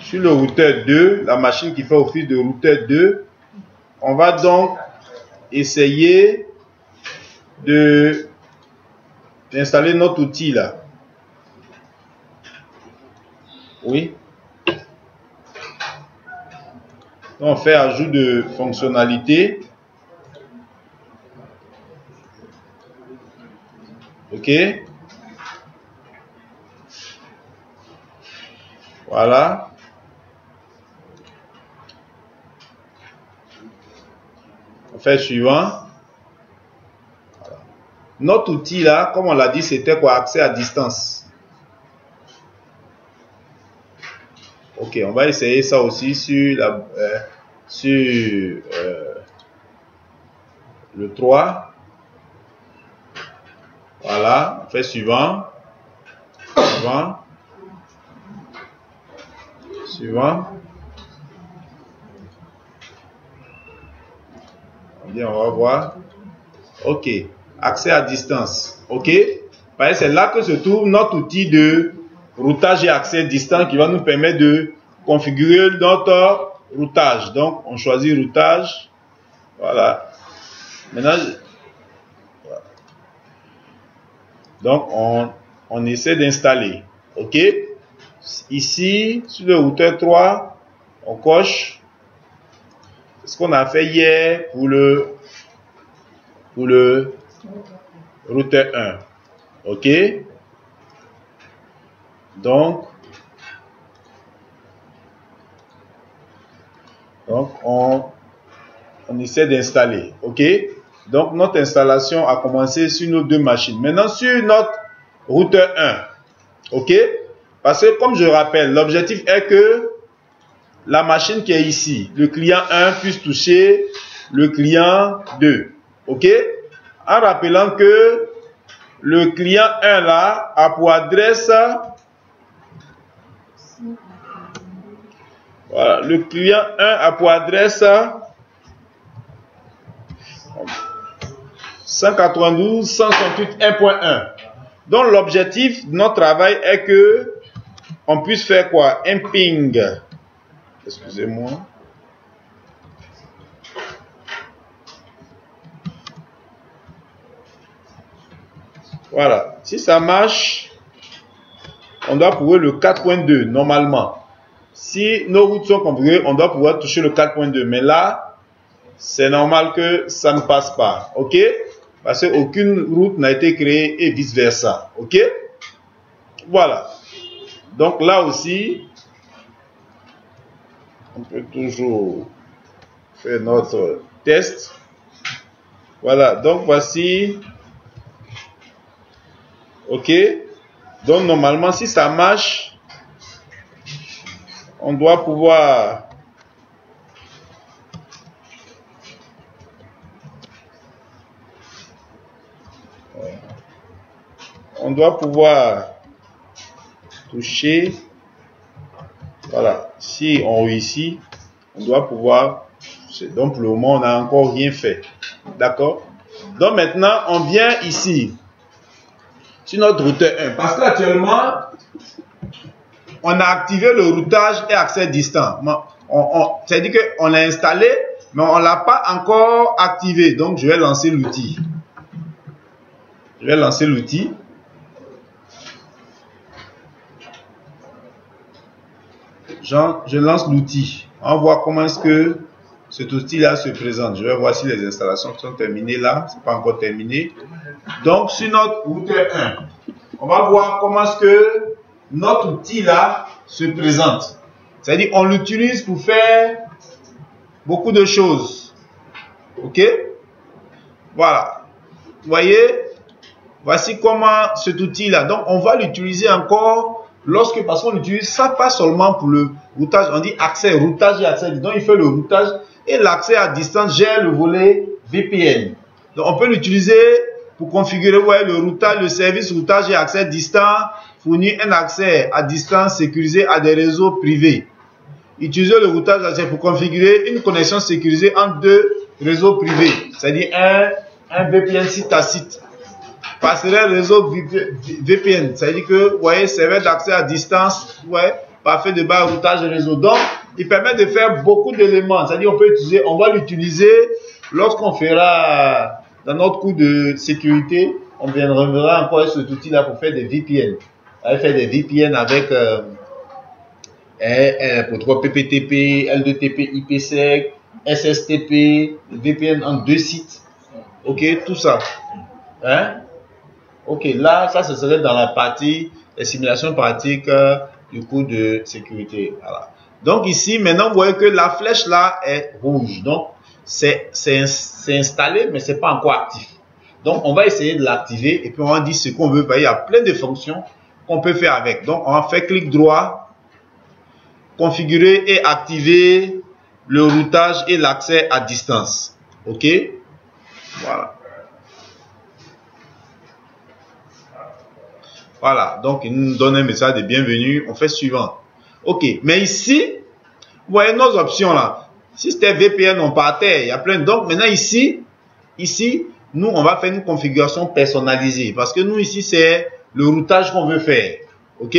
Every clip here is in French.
sur le routeur 2, la machine qui fait office de routeur 2, on va donc essayer d'installer notre outil là. Oui. On fait ajout de fonctionnalité. OK. Voilà. On fait suivant. Voilà. Notre outil là, comme on l'a dit, c'était quoi? Accès à distance. Ok, on va essayer ça aussi sur le 3. Voilà, on fait suivant. Suivant. Suivant. Bien, on va voir. Ok, accès à distance. Ok, c'est là que se trouve notre outil de routage et accès distant qui va nous permettre de configurer notre routage. Donc, on choisit routage. Voilà. Maintenant, voilà. Donc, on essaie d'installer. OK. Ici, sur le routeur 3, on coche ce qu'on a fait hier pour le routeur 1. OK. Donc on essaie d'installer. OK. Donc, notre installation a commencé sur nos deux machines. Maintenant, sur notre routeur 1. OK. Parce que, comme je rappelle, l'objectif est que la machine qui est ici, le client 1, puisse toucher le client 2. OK. En rappelant que le client 1 là a pour adresse... Voilà, le client 1 a pour adresse 192.168.1.1. Donc l'objectif de notre travail est que on puisse faire quoi? Un ping. Excusez-moi. Voilà. Si ça marche, on doit pouvoir le 4.2 normalement. Si nos routes sont configurées, on doit pouvoir toucher le 4.2. Mais là, c'est normal que ça ne passe pas. OK? Parce qu'aucune route n'a été créée et vice-versa. OK? Voilà. Donc là aussi, on peut toujours faire notre test. Voilà. Donc voici. OK? Donc normalement, si ça marche, on doit pouvoir toucher. Voilà. Si on réussit, on doit pouvoir. Donc pour le moment, on n'a encore rien fait. D'accord? Donc maintenant, on vient ici sur notre routeur 1. Parce qu'actuellement, on a activé le routage et accès distant. C'est-à-dire qu'on l'a installé, mais on ne l'a pas encore activé. Donc, je vais lancer l'outil. Je lance l'outil. On va voir comment est-ce que cet outil-là se présente. Je vais voir si les installations sont terminées là. Ce n'est pas encore terminé. Donc, sur notre routeur 1, on va voir comment est-ce que notre outil là se présente. C'est-à-dire on l'utilise pour faire beaucoup de choses. OK? Voilà. Vous voyez? Voici comment cet outil là. Donc on va l'utiliser encore parce qu'on l'utilise ça pas seulement pour le routage. On dit accès, routage et accès. Donc il fait le routage et l'accès à distance gère le volet VPN. Donc on peut l'utiliser pour configurer le routage, le service routage et accès distant, fournir un accès à distance sécurisé à des réseaux privés. Utiliser le routage pour configurer une connexion sécurisée entre deux réseaux privés, c'est-à-dire un VPN site à site. Passerelle réseau VPN, c'est-à-dire que, vous voyez, serveur d'accès à distance, ouais, parfait de base routage réseau. Donc, il permet de faire beaucoup d'éléments. C'est-à-dire, on va l'utiliser lorsqu'on fera dans notre cours de sécurité. On reviendra encore sur cet outil-là pour faire des VPN. On va faire des VPN avec protocole PPTP, L2TP, IPsec, SSTP, VPN en 2 sites. Ok, tout ça. Hein? Ok, là, ça, ce serait dans la partie, les simulations pratiques du cours de sécurité. Voilà. Donc ici, maintenant, vous voyez que la flèche là est rouge. Donc, c'est installé, mais c'est pas encore actif. Donc, on va essayer de l'activer et puis on va dire ce qu'on veut. Il y a plein de fonctions qu'on peut faire avec. Donc, on va faire clic droit, configurer et activer le routage et l'accès à distance. Ok? Voilà. Voilà, donc il nous donne un message de bienvenue. On fait suivant. Ok, mais ici, vous voyez nos options là. Si c'était VPN, on partait. Il y a plein. Donc maintenant ici, nous, on va faire une configuration personnalisée. Parce que nous, ici, c'est le routage qu'on veut faire. Ok?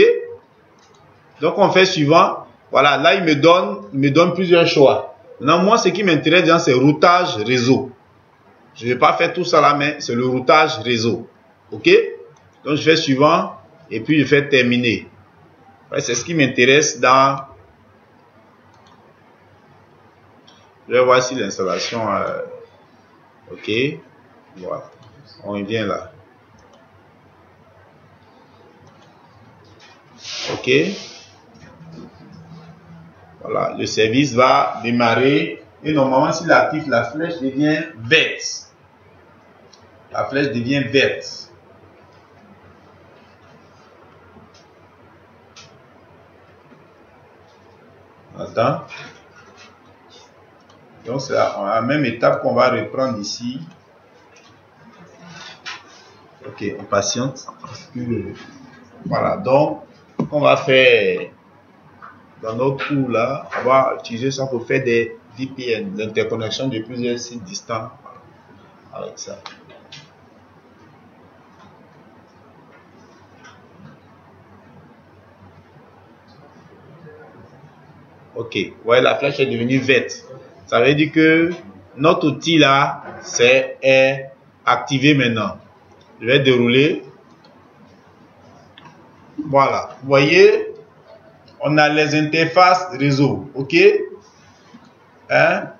Donc on fait suivant. Voilà, là, il me donne plusieurs choix. Maintenant, moi, ce qui m'intéresse, c'est routage réseau. Je ne vais pas faire tout ça là, mais c'est le routage réseau. Ok? Donc, je fais suivant et puis je fais terminer. Ouais, c'est ce qui m'intéresse dans... Je vais voir si l'installation... Ok. Voilà. On revient là. Ok. Voilà. Le service va démarrer. Et normalement, s'il active, la flèche devient verte. La flèche devient verte. Attends. Donc c'est la même étape qu'on va reprendre ici. Ok, on patiente. Voilà, donc on va faire dans notre cours là, on va utiliser ça pour faire des VPN, l'interconnexion de plusieurs sites distants avec ça. Ok, ouais, la flèche est devenue verte. Ça veut dire que notre outil là, est activé maintenant. Je vais dérouler. Voilà, vous voyez, on a les interfaces réseau, ok? Hein?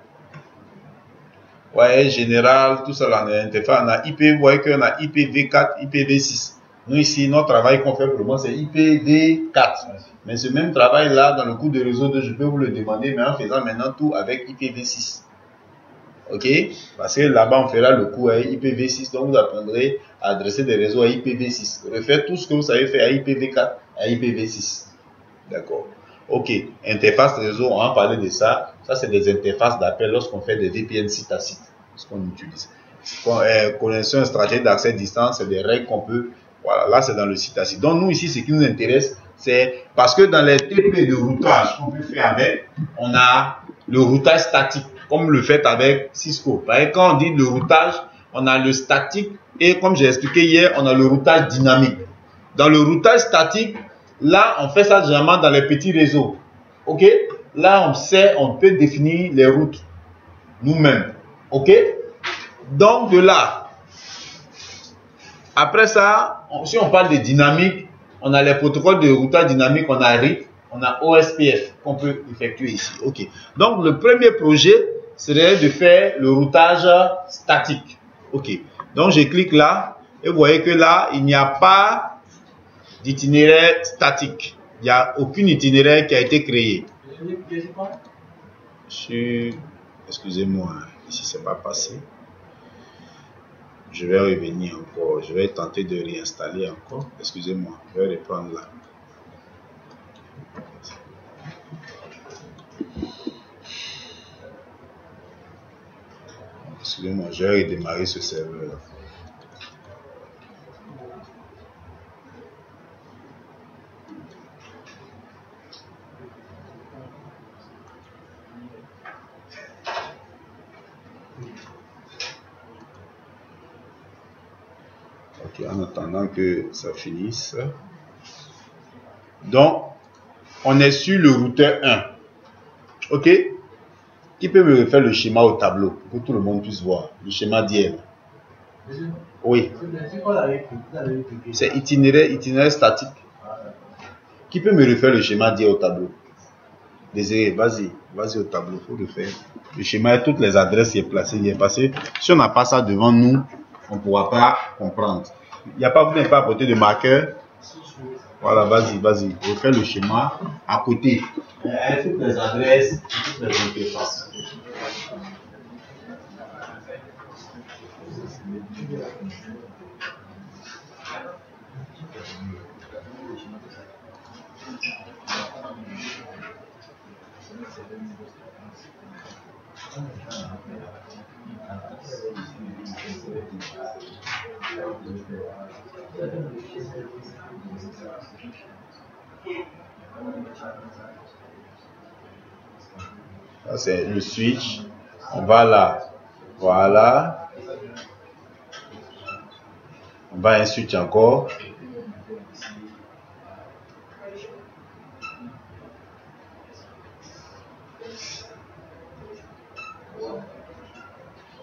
Ouais, général, tout ça là, on a l'interface, on a IP, vous voyez qu'on a IPv4, IPv6. Nous ici, notre travail qu'on fait pour le moment, c'est IPv4. Mais ce même travail là, dans le cours de réseau 2, je peux vous le demander, mais en faisant maintenant tout avec IPv6. Ok? Parce que là-bas, on fera le cours à IPv6, donc vous apprendrez à adresser des réseaux à IPv6. Refaites tout ce que vous savez faire à IPv4, à IPv6. D'accord? Ok. Interface réseau, on va parler de ça. Ça, c'est des interfaces d'appel lorsqu'on fait des VPN site à site. Ce qu'on utilise. Connexion stratégique d'accès distance, c'est des règles qu'on peut. Voilà, là, c'est dans le site à site. Donc, nous, ici, ce qui nous intéresse, c'est parce que dans les TP de routage qu'on peut faire avec, on a le routage statique, comme le fait avec Cisco. Par exemple, quand on dit le routage, on a le statique et comme j'ai expliqué hier, on a le routage dynamique. Dans le routage statique, là, on fait ça généralement dans les petits réseaux. Ok? Là, on peut définir les routes nous-mêmes. Ok? Donc, de là, après ça, si on parle de dynamique, on a les protocoles de routage dynamique, on a RIP, on a OSPF qu'on peut effectuer ici. Ok. Donc, le premier projet serait de faire le routage statique. Ok. Donc, je clique là et vous voyez que là, il n'y a pas d'itinéraire statique. Il n'y a aucun itinéraire qui a été créé. Excusez-moi, ici c'est pas passé. Je vais revenir encore. Je vais tenter de réinstaller encore. Excusez-moi, je vais reprendre là. Excusez-moi, je vais redémarrer ce serveur. Ok, en attendant que ça finisse. Donc, on est sur le routeur 1. Ok? Qui peut me refaire le schéma au tableau pour que tout le monde puisse voir le schéma d'hier? Oui. C'est itinéraire statique. Qui peut me refaire le schéma d'hier au tableau? Désiré, vas-y au tableau, il faut le faire. Le schéma et toutes les adresses y est placé hier. Parce que si on n'a pas ça devant nous, on ne pourra pas comprendre. Il n'y a pas, vous n'avez pas apporté de marqueur. Voilà, vas-y, refais le schéma à côté. Avec toutes les adresses, toutes les interfaces. Ça c'est le switch. On va là. Voilà. On va un switch encore.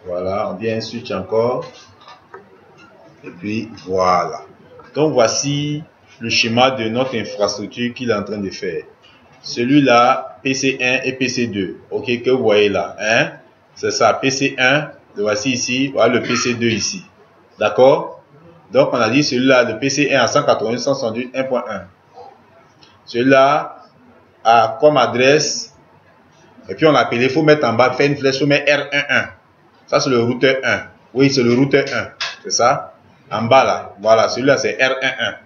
Voilà, on vient un switch encore. Et puis voilà. Donc voici le schéma de notre infrastructure qu'il est en train de faire. Celui-là, PC1 et PC2. Ok, que vous voyez là. Hein? C'est ça, PC1. Le voici ici. Voilà le PC2 ici. D'accord? Donc on a dit celui-là, le PC1 à 192.168.1.1. Celui-là a comme adresse. Et puis on l'a appelé, il faut mettre en bas, faire une flèche, il faut mettre R11. Ça c'est le routeur 1. Oui, c'est le routeur 1. C'est ça? En bas là. Voilà, celui-là c'est R11.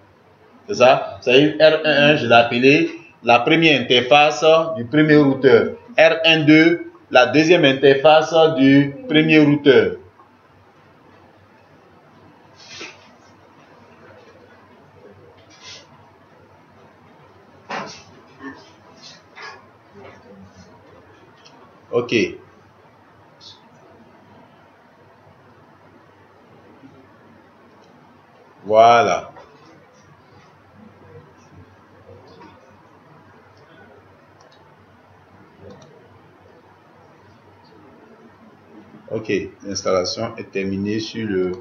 C'est ça? C'est R11, je l'ai appelé la première interface du premier routeur. R12, la deuxième interface du premier routeur. Ok. Voilà. Ok, l'installation est terminée sur le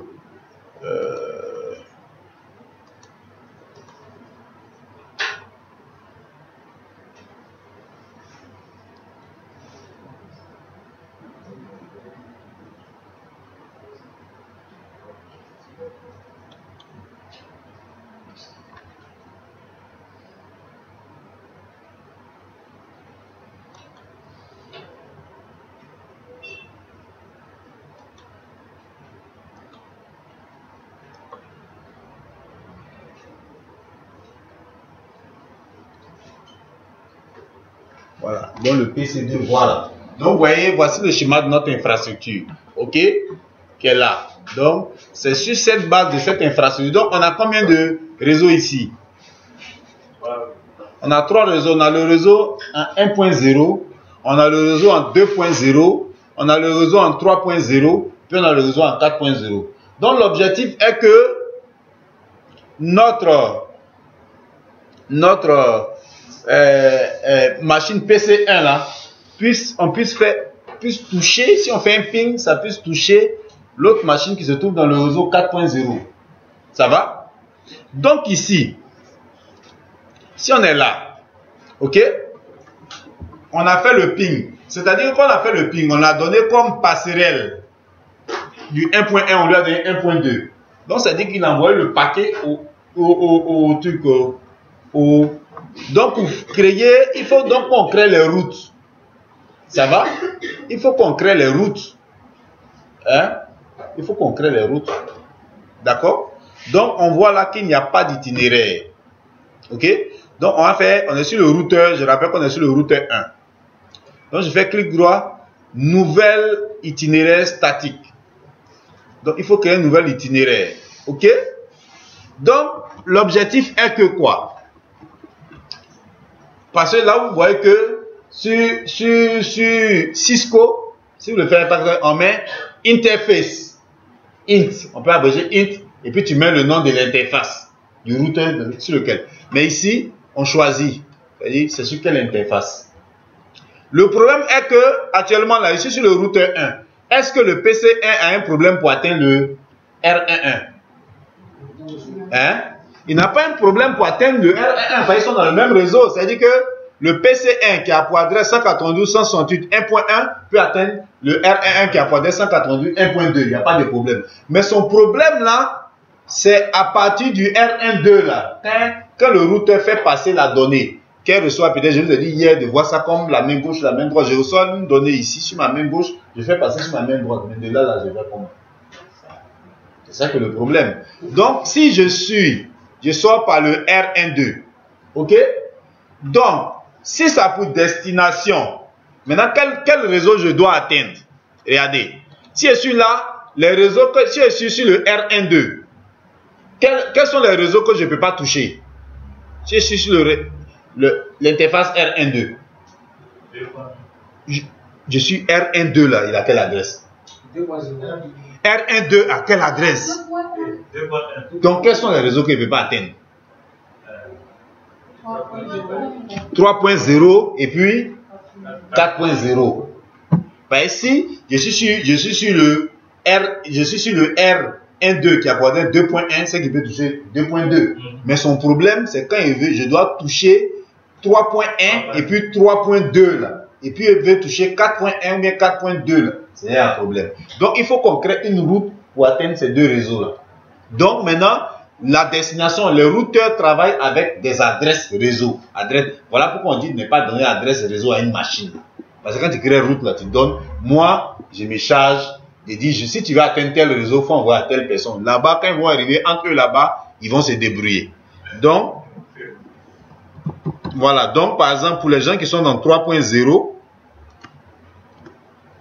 voilà, donc le PC2, voilà. Donc vous voyez, voici le schéma de notre infrastructure, ok, qui est là. Donc c'est sur cette base de cette infrastructure. Donc on a combien de réseaux ici? On a 3 réseaux. On a le réseau en 1.0, on a le réseau en 2.0, on a le réseau en 3.0, puis on a le réseau en 4.0. Donc l'objectif est que notre machine PC1 là, puisse toucher, si on fait un ping, ça puisse toucher l'autre machine qui se trouve dans le réseau 4.0. Ça va? Donc ici, si on est là, ok, on a fait le ping. C'est-à-dire qu'on a fait le ping, on a donné comme passerelle du 1.1, on lui a donné 1.2. Donc ça dit qu'il a envoyé le paquet au truc. Donc pour créer, il faut donc qu'on crée les routes. Ça va? Il faut qu'on crée les routes. Hein? Il faut qu'on crée les routes. D'accord? Donc on voit là qu'il n'y a pas d'itinéraire. Ok? Donc on va faire, on est sur le routeur, je rappelle qu'on est sur le routeur 1. Donc je fais clic droit, nouvelle itinéraire statique. Donc il faut créer un nouvel itinéraire. Ok? Donc l'objectif est que quoi? Parce que là vous voyez que sur Cisco, si vous le faites, on met interface, int, on peut abréger int, et puis tu mets le nom de l'interface du routeur sur lequel. Mais ici, on choisit C'est-à-dire, c'est sur quelle interface? Le problème est que, actuellement, là, je suis sur le routeur 1. Est-ce que le PC1 a un problème pour atteindre le R11? Hein? Il n'a pas un problème pour atteindre le R11, parce qu'ils sont dans le même réseau. C'est-à-dire que le PC1 qui a pour adresse 192.168.1.1 peut atteindre le R11 qui a pour adresse 192.1.2. Il n'y a pas de problème. Mais son problème là, c'est à partir du R12 là, quand le routeur fait passer la donnée, qu'elle reçoit peut-être, je vous ai dit hier de voir ça comme la main gauche, la main droite. Je reçois une donnée ici sur ma main gauche, je fais passer sur ma main droite. Mais de là, je vais comment? C'est ça que le problème. Donc, si je sors par le R12, ok? Donc, si ça a pour destination, maintenant, quel réseau je dois atteindre? Regardez. Si je suis là, les réseaux, si je suis sur le R12, quels sont les réseaux que je ne peux pas toucher? Si je suis sur l'interface R12, je suis R12 là, il a quelle adresse? R12 à quelle adresse? Donc, quels sont les réseaux que je ne peux pas atteindre? 3.0 et puis 4.0. Ici, je suis sur le R12 qui a pour adresse 2.1, c'est qu'il peut toucher 2.2. Mais son problème, c'est quand il veut, je dois toucher 3.1 et puis 3.2 là. Et puis il veut toucher 4.1 ou bien 4.2 là. C'est un problème. Donc il faut qu'on crée une route pour atteindre ces deux réseaux là. Donc maintenant, la destination, le routeur travaille avec des adresses réseau. Voilà pourquoi on dit ne pas donner adresse réseau à une machine. Parce que quand tu crées une route là, tu donnes, moi, je me charge de dire, si tu veux atteindre tel réseau, il faut envoyer à telle personne. Là-bas, quand ils vont arriver, entre eux là-bas, ils vont se débrouiller. Donc, voilà. Donc, par exemple, pour les gens qui sont dans 3.0,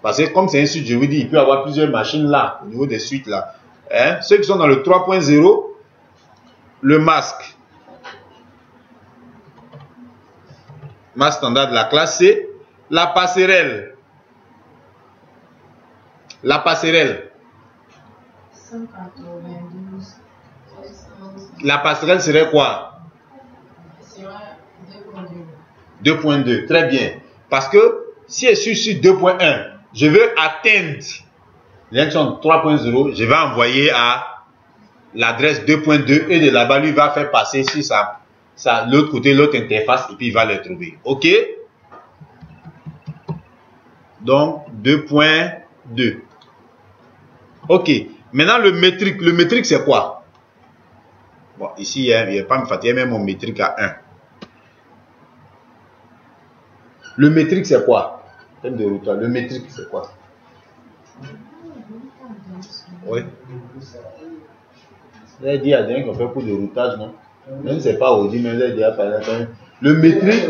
parce que comme c'est un suite, je vous dis, il peut y avoir plusieurs machines là, au niveau des suites là. Hein? Ceux qui sont dans le 3.0, le masque standard de la classe C, la passerelle. La passerelle serait quoi? 2.2. Très bien. Parce que si je suis sur 2.1, je veux atteindre l'élection 3.0, je vais envoyer à l'adresse 2.2 et de là-bas, lui va faire passer sur l'autre côté, l'autre interface, et puis il va les trouver. OK? Donc, 2.2. OK. Maintenant, le métrique. Le métrique, c'est quoi? Bon, ici, il n'y a pas me fatiguer, même mon métrique à 1. Le métrique, c'est quoi? Le métrique, c'est quoi? Oui. J'ai dit à quelqu'un qu'on fait pour de routage, non? Même c'est pas Audi, mais j'ai dit à parler. Le métrique,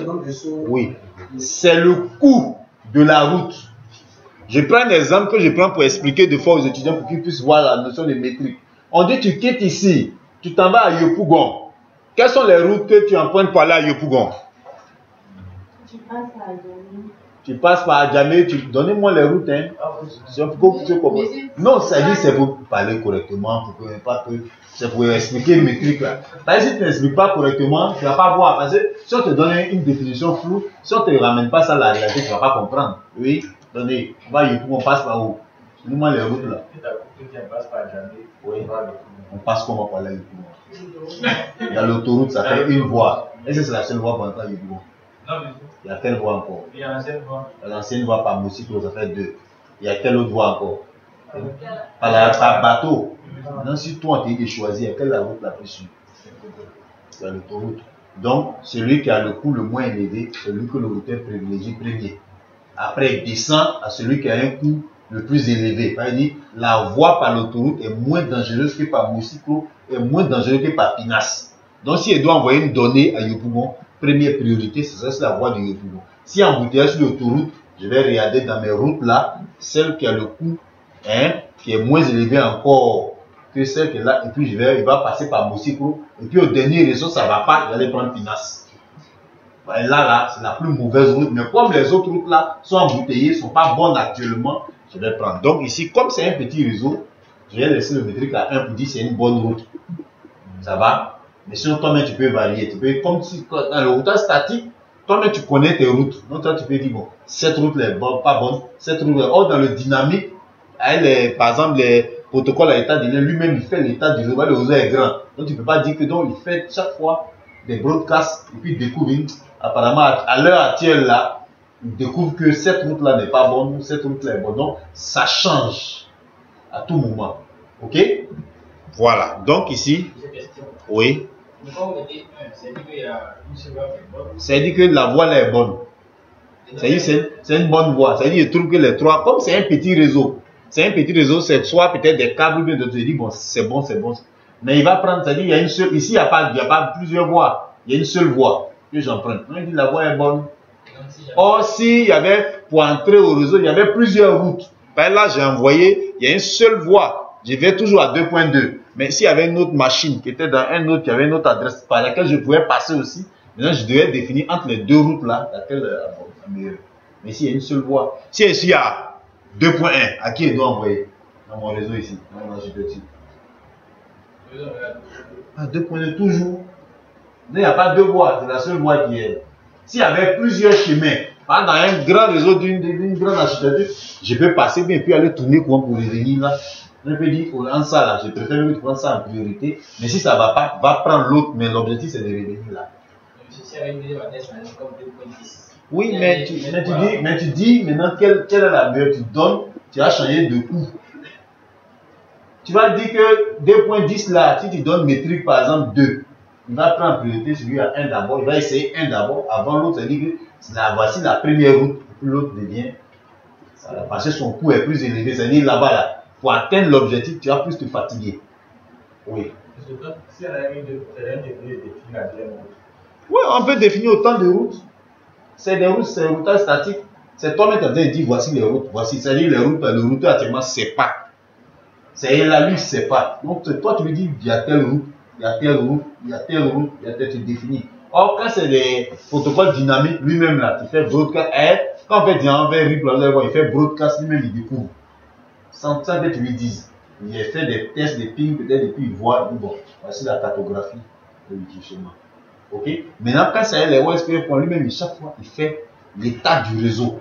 oui, c'est le coût de la route. Je prends un exemple que je prends pour expliquer de fois aux étudiants pour qu'ils puissent voir la notion de métrique. On dit tu quittes ici, tu t'en vas à Yopougon. Quelles sont les routes que tu empruntes pour aller à Yopougon? Tu passes par Adjamé, donnez-moi les routes. Hein. Non, ça dit c'est pour parler correctement, c'est pour expliquer le métrique là. Parce que si tu n'expliques pas correctement, tu ne vas pas voir. Parce que si on te donne une définition floue, si on ne te ramène pas ça à la réalité, tu ne vas pas comprendre. Oui, donnez, on passe par où? Donnez-moi les routes là. Oui. On passe comment par là? Dans l'autoroute, ça fait une voie. Est-ce que c'est la seule voie pour entrer à Yopougon? Il y a quelle voie encore? Il y a l'ancienne voie. L'ancienne voie par Moussiklo, ça fait 2. Il y a quelle autre voie encore? Par bateau. Maintenant, si toi, tu es choisi, quelle est la route la plus sûre? C'est l'autoroute. Donc, celui qui a le coût le moins élevé, c'est celui que le routeur privilégie premier. Après, il descend à celui qui a un coût le plus élevé. C'est-à-dire, la voie par l'autoroute est moins dangereuse que par Moussiklo, est moins dangereuse que par Pinas. Donc, si elle doit envoyer une donnée à Yopougon, première priorité, ce serait la voie de Yopougon. Si embouteillage sur l'autoroute, je vais regarder dans mes routes là, celle qui a le coût, qui est moins élevé encore que celle qui est là, et puis il va passer par Moussiklo, et puis au dernier réseau, ça ne va pas, je vais aller prendre Pinas. Là, c'est la plus mauvaise route, mais comme les autres routes là sont embouteillées, ne sont pas bonnes actuellement, je vais prendre. Donc ici, comme c'est un petit réseau, je vais laisser le métrique à 1 pour dire c'est une bonne route. Ça va? Mais sinon, toi-même, tu peux varier. Comme si dans le routage statique, toi-même tu connais tes routes. Donc toi tu peux dire, bon, cette route-là est bonne, pas bonne, cette route-là. Or, dans le dynamique, par exemple, les protocoles à l'état donné, lui-même il fait l'état du réseau, le réseau est grand. Donc tu ne peux pas dire que donc il fait chaque fois des broadcasts et puis il découvre, apparemment à l'heure actuelle là, il découvre que cette route-là n'est pas bonne, cette route-là est bonne. Donc ça change à tout moment. Ok? Voilà. Donc ici, oui. C'est-à-dire que la voie là est bonne. C'est une bonne voie. C'est-à-dire je trouve que les trois, comme c'est un petit réseau, c'est soit peut-être des câbles ou bien d'autres. Je dis bon, c'est bon. Mais il va prendre, c'est-à-dire il y a une seule, ici il n'y a pas plusieurs voies, il y a une seule voie que j'emprunte. On dit la voie est bonne. Or si il y avait, pour entrer au réseau, il y avait plusieurs routes. Ben là j'ai envoyé, il y a une seule voie. Je vais toujours à 2.2. Mais s'il y avait une autre machine qui était dans un autre, qui avait une autre adresse par laquelle je pouvais passer aussi, maintenant je devais définir entre les deux routes là, laquelle est meilleure. Mais s'il y a une seule voie, si ici il y a 2.1, à qui je dois envoyer? Dans mon réseau ici, dans mon architecture. À 2.2 toujours. Il n'y a pas deux voies, c'est la seule voie qui est. S'il y avait plusieurs chemins, dans un grand réseau d'une grande architecture, je peux passer bien puis aller tourner pour revenir là. On peut dire, en ça là, je préfère prendre ça en priorité. Mais si ça ne va pas, va prendre l'autre. Mais l'objectif c'est de revenir là. Oui, mais tu dis maintenant quelle est la meilleure. Tu donnes, tu as changé de coup. Tu vas dire que 2.10 là, si tu donnes métrique par exemple 2, il va prendre en priorité celui à 1 d'abord. Il va essayer 1 d'abord avant l'autre. C'est-à-dire que voici la première route, l'autre devient. Parce que son coût est plus élevé. C'est-à-dire là-bas là. Pour atteindre l'objectif, tu vas plus te fatiguer. Oui. Oui, on peut définir autant de routes. C'est des routes, c'est un routage statique. C'est toi-même qui as dit voici les routes. Voici, c'est-à-dire les routes, le routeur actuellement, c'est pas. C'est lui, c'est pas. Donc toi, tu lui dis il y a telle route, il y a telle route, il y a telle route, il y a telle, tu définis. Or, quand c'est des protocoles dynamiques, lui-même là, tu fais broadcast. Quand on fait il fait broadcast, lui-même il découvre. Sans que tu lui dises. Il a fait des tests de ping, peut-être, et puis il voit, bon, voici la cartographie de l'utilisation. Ok? Maintenant, quand c'est les OSPF, lui-même, chaque fois, il fait l'état du réseau.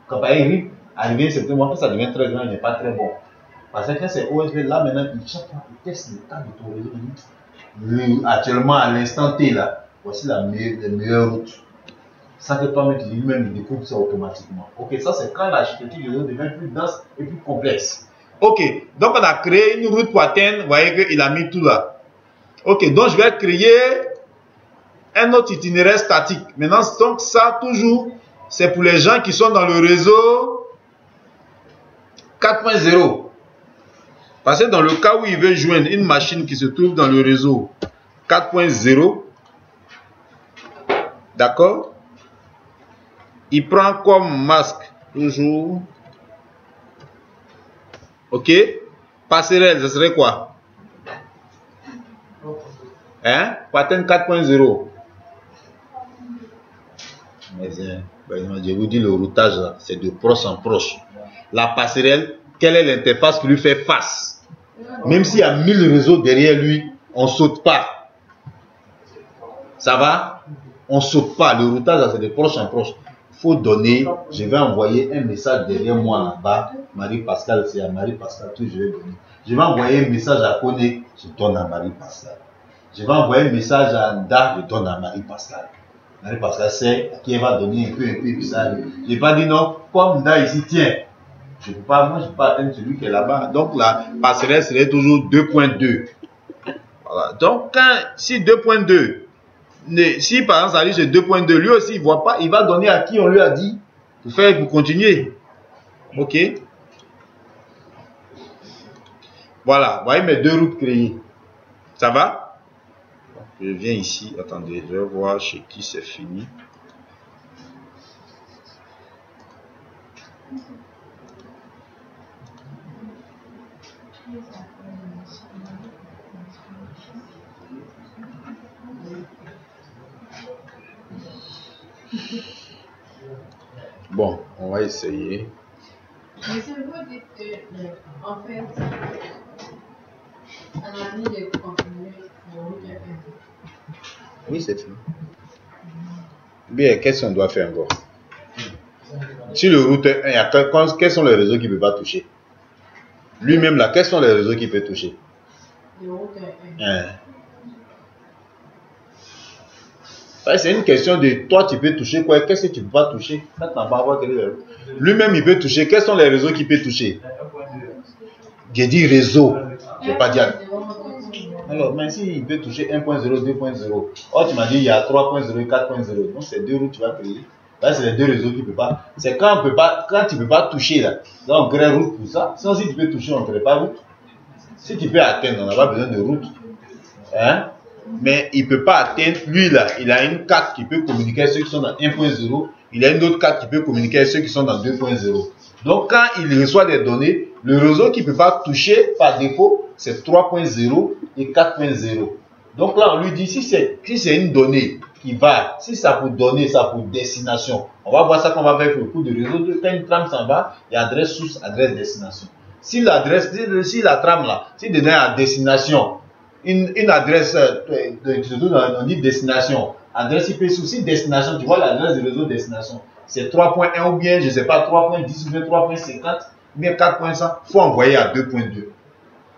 Quand il arrive à un certain moment, ça devient très grand, il n'est pas très bon. Parce que quand c'est OSPF, là, maintenant, chaque fois, il teste l'état de ton réseau. Actuellement, à l'instant T, là, voici les meilleures routes. Sans que toi-même, lui-même, il découvre ça automatiquement. Ok, ça c'est quand l'architecture du réseau devient plus dense et plus complexe. Ok, donc on a créé une route pour atteindre, vous voyez qu'il a mis tout là. Ok, donc je vais créer un autre itinéraire statique. Maintenant, donc ça toujours, c'est pour les gens qui sont dans le réseau 4.0. Parce que dans le cas où il veut joindre une machine qui se trouve dans le réseau 4.0, d'accord? Il prend comme masque toujours. Ok. Passerelle, ce serait quoi? Hein? Pour atteindre 4.0. Mais je vous dis, le routage, c'est de proche en proche. La passerelle, quelle est l'interface qui lui fait face? Même s'il y a 1000 réseaux derrière lui, on ne saute pas. Ça va? On ne saute pas. Le routage, c'est de proche en proche. Il faut donner, je vais envoyer un message derrière moi là-bas. Marie-Pascal, c'est à Marie-Pascal que je vais donner. Je vais envoyer un message à Koné, je donne à Marie-Pascal. Je vais envoyer un message à Nda, je donne à Marie-Pascal. Marie-Pascal sait qui va donner un peu, puis ça. Je n'ai pas dit non, comme Nda ici, tiens. Je ne peux pas, moi je ne peux pas atteindre celui qui est là-bas. Donc la passerelle serait toujours 2.2. Voilà. Donc si 2.2, si par exemple ça dit c'est 2.2, lui aussi il voit pas, il va donner à qui on lui a dit pour continuer. Ok. Voilà, vous voyez mes deux routes créées. Ça va? Je viens ici, attendez, je vais voir chez qui c'est fini. Bon, on va essayer. Mais si vous dites que, en fait, on a mis les continuer pour le. Oui, c'est fini. Bien, qu'est-ce qu'on doit faire encore? Sur le routeur 1, quels sont les réseaux qu'il ne peut pas toucher? Lui-même là, quels sont les réseaux qu'il peut toucher? Le routeur 1. C'est une question de toi, tu peux toucher quoi? Qu'est-ce que tu ne peux pas toucher? Lui-même, il peut toucher. Quels sont les réseaux qu'il peut toucher? J'ai dit réseau. Je n'ai pas dit. Alors, mais si il peut toucher 1.0, 2.0. Oh, tu m'as dit il y a 3.0 et 4.0. Donc, c'est deux routes que tu vas créer. Là, c'est les deux réseaux qui ne peuvent pas. C'est quand tu ne peux pas toucher là. Donc, on crée route pour ça. Sinon, si tu peux toucher, on ne crée pas route. Si tu peux atteindre, on n'a pas besoin de route. Hein? Mais il ne peut pas atteindre, lui là, il a une carte qui peut communiquer avec ceux qui sont dans 1.0, il a une autre carte qui peut communiquer avec ceux qui sont dans 2.0. Donc quand il reçoit des données, le réseau qu'il ne peut pas toucher par défaut, c'est 3.0 et 4.0. Donc là, on lui dit, si c'est une donnée qui va, si ça pour donner, ça pour destination, on va voir ça qu'on va faire pour le coup de réseau. Quand une trame s'en va, il y a adresse source, adresse destination. Si la trame là, si donne à destination, une adresse, on dit destination, adresse IP souci destination, tu vois l'adresse du réseau destination, c'est 3.1 ou bien, je ne sais pas, 3.10 ou bien 3.50 ou bien 4.100, il faut envoyer à 2.2.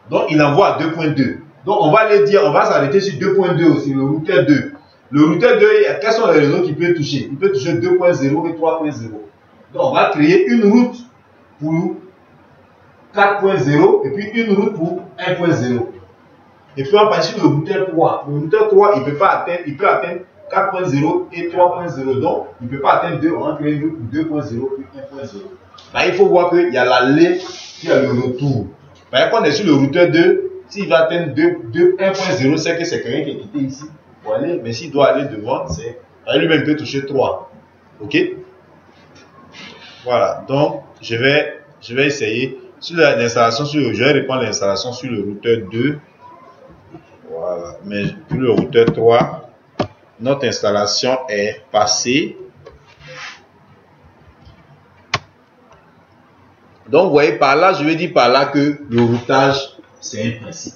Donc, il envoie à 2.2. Donc, on va aller dire, on va s'arrêter sur 2.2 aussi, le routeur 2. Le routeur 2, quels sont les réseaux qu'il peut toucher? Il peut toucher 2.0 et 3.0. Donc, on va créer une route pour 4.0 et puis une route pour 1.0. Et puis on passe sur le routeur 3. Le routeur 3, il peut atteindre 4.0 et 3.0. Donc, il ne peut pas atteindre 2. On va créer une route pour 2.0 et 1.0. Là, il faut voir qu'il y a l'aller, il y a le retour. Par exemple, quand on est sur le routeur 2, s'il va atteindre 1.0, c'est que c'est quelqu'un qui est quitté ici pour aller. Mais s'il doit aller devant, c'est lui-même peut toucher 3. OK? Voilà. Donc, je vais essayer. Sur l'installation, je vais répondre à l'installation sur le routeur 2. Voilà, mais pour le routeur 3, notre installation est passée. Donc, vous voyez par là, je vais dire par là que le routage, c'est un principe.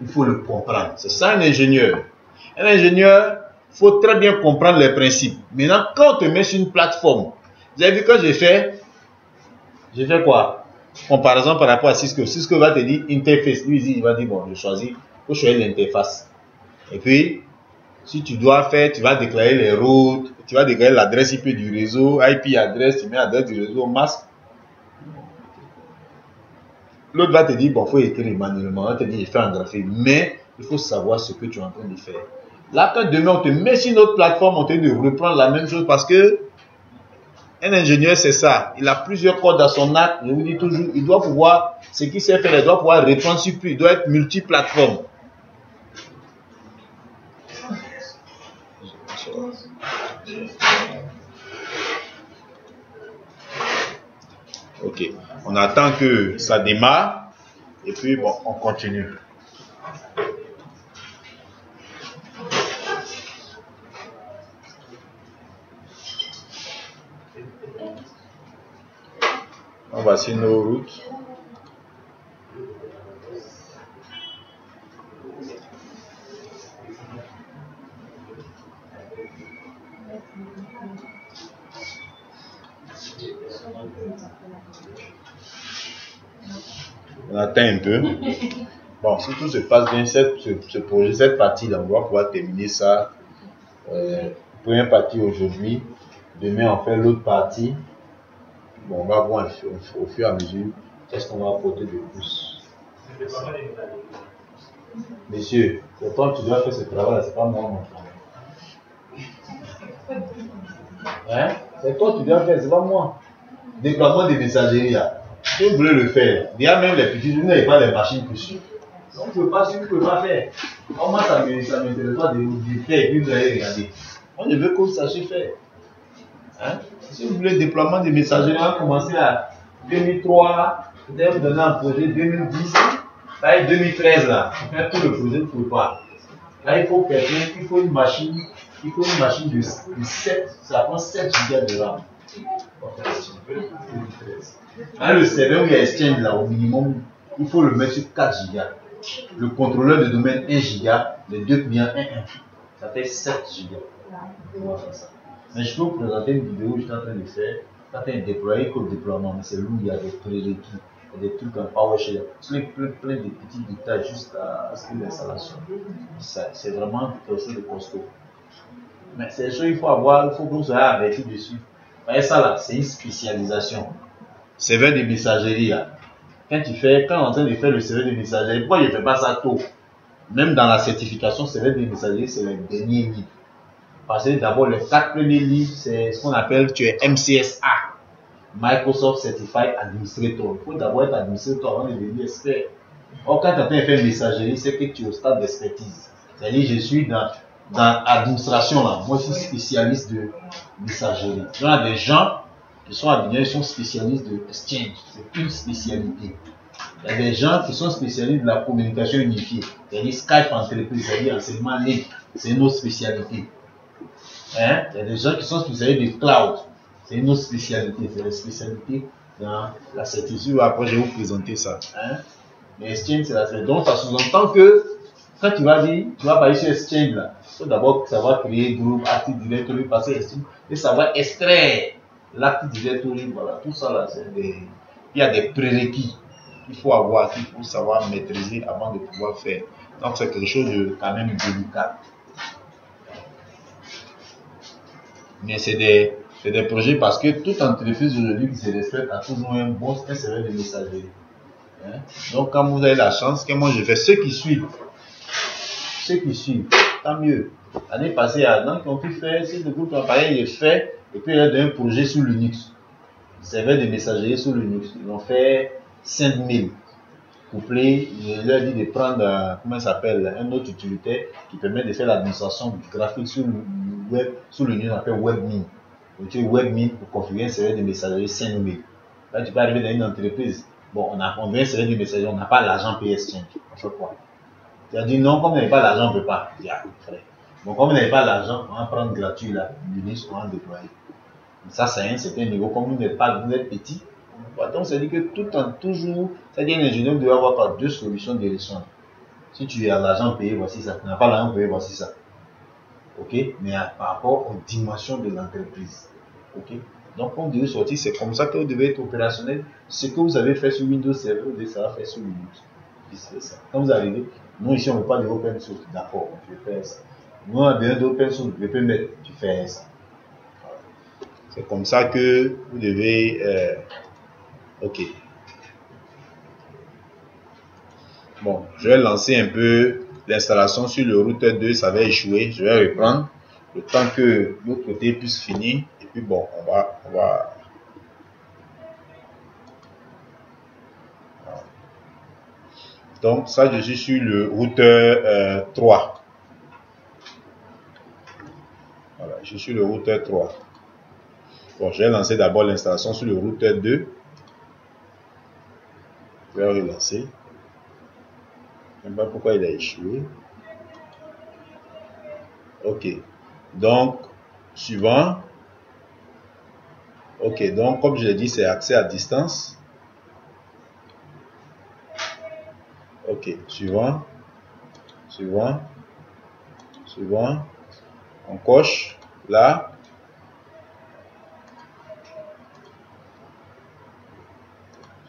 Il faut le comprendre. C'est ça un ingénieur. Un ingénieur, il faut très bien comprendre les principes. Maintenant, quand on te met sur une plateforme, vous avez vu quand j'ai fait quoi? Comparaison par rapport à Cisco. Cisco va te dire interface. Lui, il va dire, bon, je choisis. Il faut choisir l'interface. Et puis, si tu dois faire, tu vas déclarer les routes, tu vas déclarer l'adresse IP du réseau, IP adresse, tu mets l'adresse du réseau, masque. L'autre va te dire, bon, il faut écrire manuellement, on va te dire, il fait un graphique, mais il faut savoir ce que tu es en train de faire. Là, quand demain, on te met sur notre plateforme, on te dit de reprendre la même chose parce que un ingénieur, c'est ça. Il a plusieurs codes à son arc. Je vous dis toujours, il doit pouvoir, ce qu'il sait faire, il doit pouvoir répondre sur plus. Il doit être multiplateforme. Ok. On attend que ça démarre. Et puis, bon, on continue. Voici nos routes. On attend un peu. Bon, si tout se passe bien, ce projet, cette partie-là, on va pouvoir terminer ça. Première partie aujourd'hui. Demain, on fait l'autre partie. Bon, on va voir au fur et à mesure qu'est-ce qu'on va apporter de plus. Messieurs, c'est toi qui dois faire ce travail-là, c'est pas moi mon travail. Hein? C'est toi qui dois faire, c'est pas moi. Déploiement des messageries là. Si vous voulez le faire, déjà même les petits, vous n'avez pas les machines dessus. Donc vous ne pouvez pas faire. Moi, ça m'intéresse pas de faire et puis vous allez regarder. Moi, je veux que vous sachiez faire. Hein? Si vous voulez le déploiement des messageries, on va commencer à 2003, peut-être vous donner un projet 2010, là, et 2013 là, pour faire tout le projet, vous ne pouvez pas. Là, il faut une machine de 7, ça prend 7 Go de RAM. Là, le serveur où il y a Exchange là, au minimum, il faut le mettre sur 4 Go. Le contrôleur de domaine 1 Go, les deux clients 1. Ça fait 7 Go. On va faire ça. Mais je peux vous présenter une vidéo où je suis en train de faire. Quand tu es déployé qu'au déploiement, mais c'est où il y a des prérequis, il y a des trucs en PowerShell, plein de petits détails juste à ce que l'installation. C'est vraiment quelque chose de costaud. Mais c'est des choses qu'il faut avoir, il faut que vous soyez avertis dessus. Et ça là, c'est une spécialisation. Serveur de messagerie là. Quand on est en train de faire le serveur de messagerie, pourquoi je ne fais pas ça tôt? Même dans la certification serveur de messagerie, c'est le dernier livre. Parce que d'abord, les 4 premiers livres, c'est ce qu'on appelle, tu es MCSA, Microsoft Certified Administrator. Il faut d'abord être administrateur avant de devenir expert. Or, quand tu es en train de faire une messagerie, c'est que tu es au stade d'expertise. C'est-à-dire, je suis dans l'administration là. Moi, je suis spécialiste de messagerie. Il y a des gens qui sont habillés, ils sont spécialistes de Exchange. C'est une spécialité. Il y a des gens qui sont spécialistes de la communication unifiée. C'est-à-dire Skype entreprise, c'est-à-dire enseignement libre. C'est une autre spécialité. Hein? Il y a des gens qui sont spécialistes de cloud. C'est une autre spécialité. C'est la spécialité dans la certitude. Après, je vais vous présenter ça. Hein? Mais Exchange, c'est la spécialité. Donc, ça sous-entend que quand tu vas dire, tu vas parler sur Exchange là, il faut d'abord savoir créer groupe, Active Directory, passer Exchange, et savoir extraire l'Active Directory. Voilà, tout ça là, il y a des prérequis qu'il faut avoir, qu'il faut savoir maîtriser avant de pouvoir faire. Donc, c'est quelque chose de quand même délicat. Mais c'est des projets parce que toute entreprise aujourd'hui qui se respecte a toujours un bon serveur de messagerie. Hein? Donc, quand vous avez la chance, que moi je fais ceux qui suivent, tant mieux. L'année passée, donc on peut faire, si le groupe appareil est fait, et puis il y a un projet sur Linux, serveur de messagerie sur Linux. Ils ont fait 5000 couplés. Je leur ai dit de prendre, comment ça s'appelle, un autre utilitaire qui permet de faire l'administration graphique sur le web, sur le Linux, on appelle WebMin. Donc tu WebMin pour configurer un serveur de messagerie 5000. Là, tu peux arriver dans une entreprise. Bon, on veut un serveur de messagerie, on n'a pas l'argent PS5. On fait quoi? Tu as dit non, comme on n'a pas l'argent, on ne peut pas. Bon, comme on n'a pas l'argent, on va prendre gratuit là, Linux, on va déployer. Ça, c'est un certain niveau. Comme vous n'êtes pas, vous êtes petit. Donc, ça dit que toujours, c'est-à-dire un ingénieur doit avoir deux solutions de gestion. Si tu as l'argent payé, voici ça. Tu n'as pas l'argent payé, voici ça. Ok? Mais par rapport aux dimensions de l'entreprise. Ok? Donc, comme vous sortir, c'est comme ça que vous devez être opérationnel. Ce que vous avez fait sur Windows Server, vous devez savoir faire sur Linux. Ça. Quand vous arrivez, nous ici on ne veut pas de open source. D'accord, je vais faire ça. Nous on a besoin d'open source, je peux mettre, tu fais ça. C'est comme ça que vous devez. Ok. Bon, je vais lancer un peu l'installation sur le routeur 2, ça va échouer. Je vais reprendre le temps que l'autre côté puisse finir. Et puis bon, on va. Donc ça, je suis sur le routeur 3. Voilà, je suis sur le routeur 3. Bon, je vais lancer d'abord l'installation sur le routeur 2. Je vais relancer. Je ne sais pas pourquoi il a échoué. Ok. Donc, suivant. Ok, donc comme je l'ai dit, c'est accès à distance. Ok, suivant. On coche là.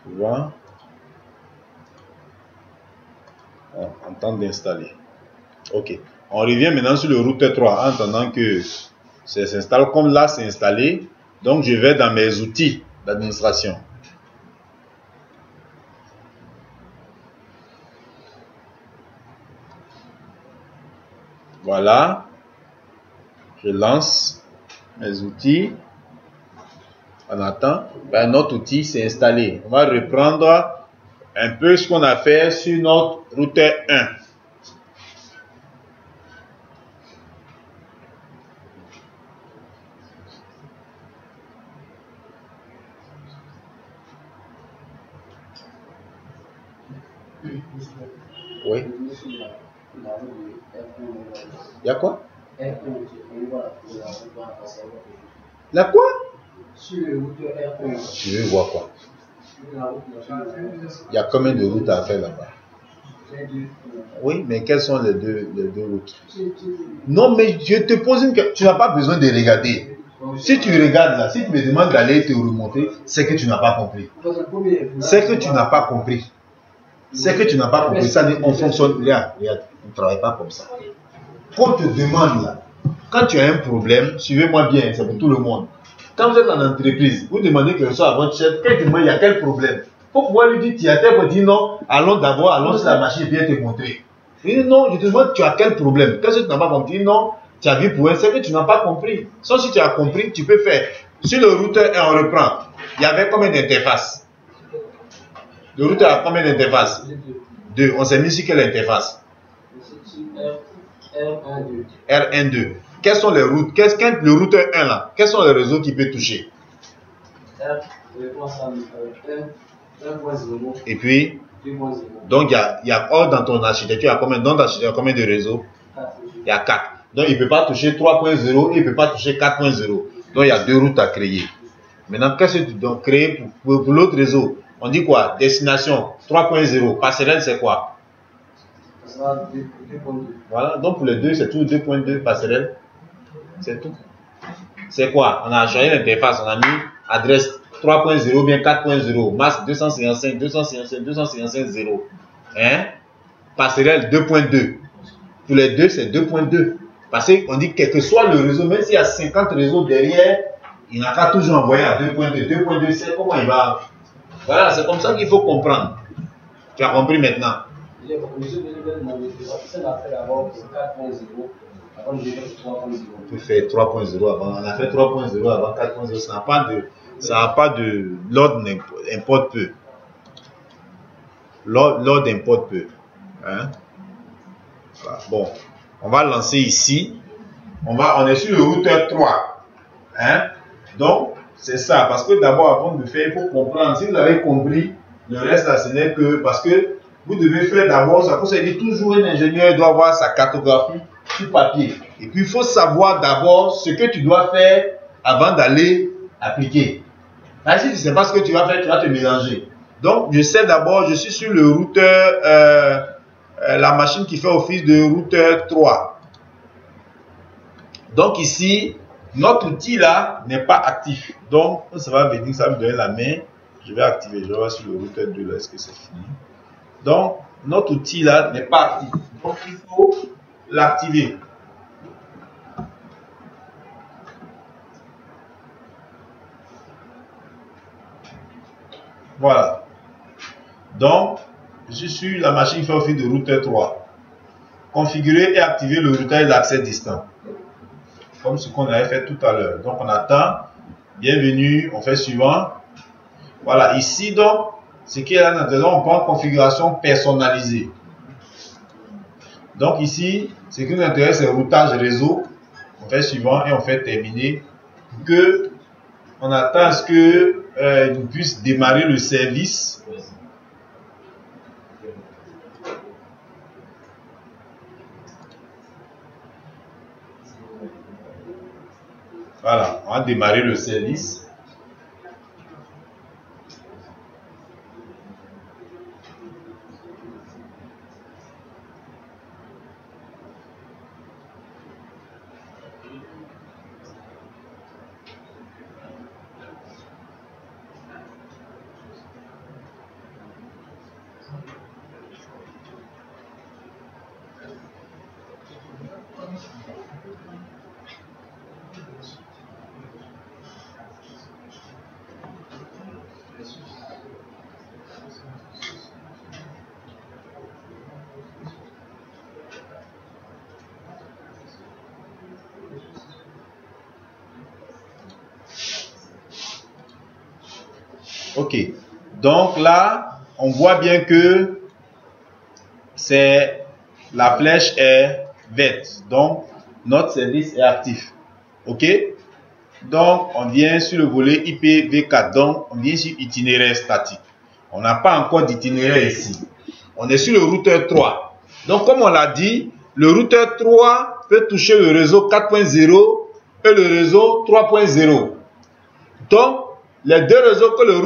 Suivant. En temps d'installer. Ok. On revient maintenant sur le routeur 3 en attendant que ça s'installe. Comme là, c'est installé. Donc, je vais dans mes outils d'administration. Voilà. Je lance mes outils. On attend. Ben, notre outil s'est installé. On va reprendre un peu ce qu'on a fait sur notre routeur 1. Oui. Il y a quoi? La quoi? Je veux voir quoi? Il y a combien de routes à faire là-bas? Oui, mais quelles sont les deux routes? Non, mais je te pose une question. Tu n'as pas besoin de regarder. Si tu regardes là, si tu me demandes d'aller te remonter, c'est que tu n'as pas compris. C'est que tu n'as pas compris. C'est que tu n'as pas compris. Ça, on fonctionne. Regarde, on ne travaille pas comme ça. Quand on te demande là, quand tu as un problème, suivez-moi bien, c'est pour tout le monde. Quand vous êtes en entreprise, vous demandez quelque chose à votre chef, quelqu'un il y a quel problème? Pour pouvoir lui dire, tu as tel problème, non, allons sur la machine et viens te montrer. Il dit non, je te demande, tu as quel problème? Qu'est-ce que tu n'as pas compris? Non, tu as vu pour un, c'est que tu n'as pas compris. Sauf si tu as compris, tu peux faire. Sur le routeur, et on reprend. Il y avait combien d'interfaces? Le routeur a combien d'interfaces? 2. On s'est mis sur quelle interface? R1-2. Quels sont les routes? Le routeur 1 là, quels sont les réseaux qu'il peut toucher? Et puis, donc il y a dans ton architecture, il y a combien de réseaux? Il y a 4. Donc il ne peut pas toucher 3.0 et il ne peut pas toucher 4.0. Donc il y a 2 routes à créer. Maintenant, qu'est-ce que tu dois créer pour l'autre réseau? On dit quoi? Destination 3.0. Passerelle, c'est quoi? Voilà, donc pour les deux, c'est tout 2.2 passerelle. C'est tout. C'est quoi? On a changé l'interface, on a mis adresse 3.0 bien 4.0, masque 255.0. Hein? Passerelle 2.2. Pour les deux, c'est 2.2. Parce qu'on dit quel que soit le réseau, même s'il y a 50 réseaux derrière, il n'a qu'à toujours envoyer à 2.2. 2.2, c'est comment il va. Voilà, c'est comme ça qu'il faut comprendre. Tu as compris maintenant? On peut faire 3.0 avant. On a fait 3.0 avant 4.0. Ça n'a pas de. L'ordre importe peu. L'ordre importe peu. Hein? Voilà. Bon, on va lancer ici. On est sur le routeur 3. Hein? Donc, c'est ça. Parce que d'abord, avant de faire, il faut comprendre. Si vous avez compris, le reste là, ce n'est que parce que vous devez faire d'abord. Ça veut dire toujours un ingénieur doit avoir sa cartographie sur papier. Et puis, il faut savoir d'abord ce que tu dois faire avant d'aller appliquer. Là, si tu ne sais pas ce que tu vas faire, tu vas te mélanger. Donc, je sais d'abord, je suis sur le routeur, la machine qui fait office de routeur 3. Donc, ici, notre outil là n'est pas actif. Donc, ça va venir, ça va me donner la main. Je vais activer, je vais voir sur le routeur 2 là, est-ce que c'est fini? Donc, notre outil là n'est pas actif. Donc, il faut l'activer. Voilà. Donc, je suis sur la machine qui fait office de routeur 3. Configurer et activer le routeur d'accès distant. Comme ce qu'on avait fait tout à l'heure. Donc, on attend. Bienvenue. On fait suivant. Voilà. Ici, donc, ce qui est là maintenant, on prend configuration personnalisée. Donc, ici, ce qui nous intéresse, c'est routage réseau. On fait suivant et on fait terminer. Que on attend à ce que nous puisse démarrer le service. Voilà, on va démarrer le service. Ok, donc là, on voit bien que la flèche est verte, donc notre service est actif. Ok, donc on vient sur le volet IPv4, donc on vient sur itinéraire statique. On n'a pas encore d'itinéraire ici. On est sur le routeur 3. Donc comme on l'a dit, le routeur 3 peut toucher le réseau 4.0 et le réseau 3.0. Donc, les deux réseaux que le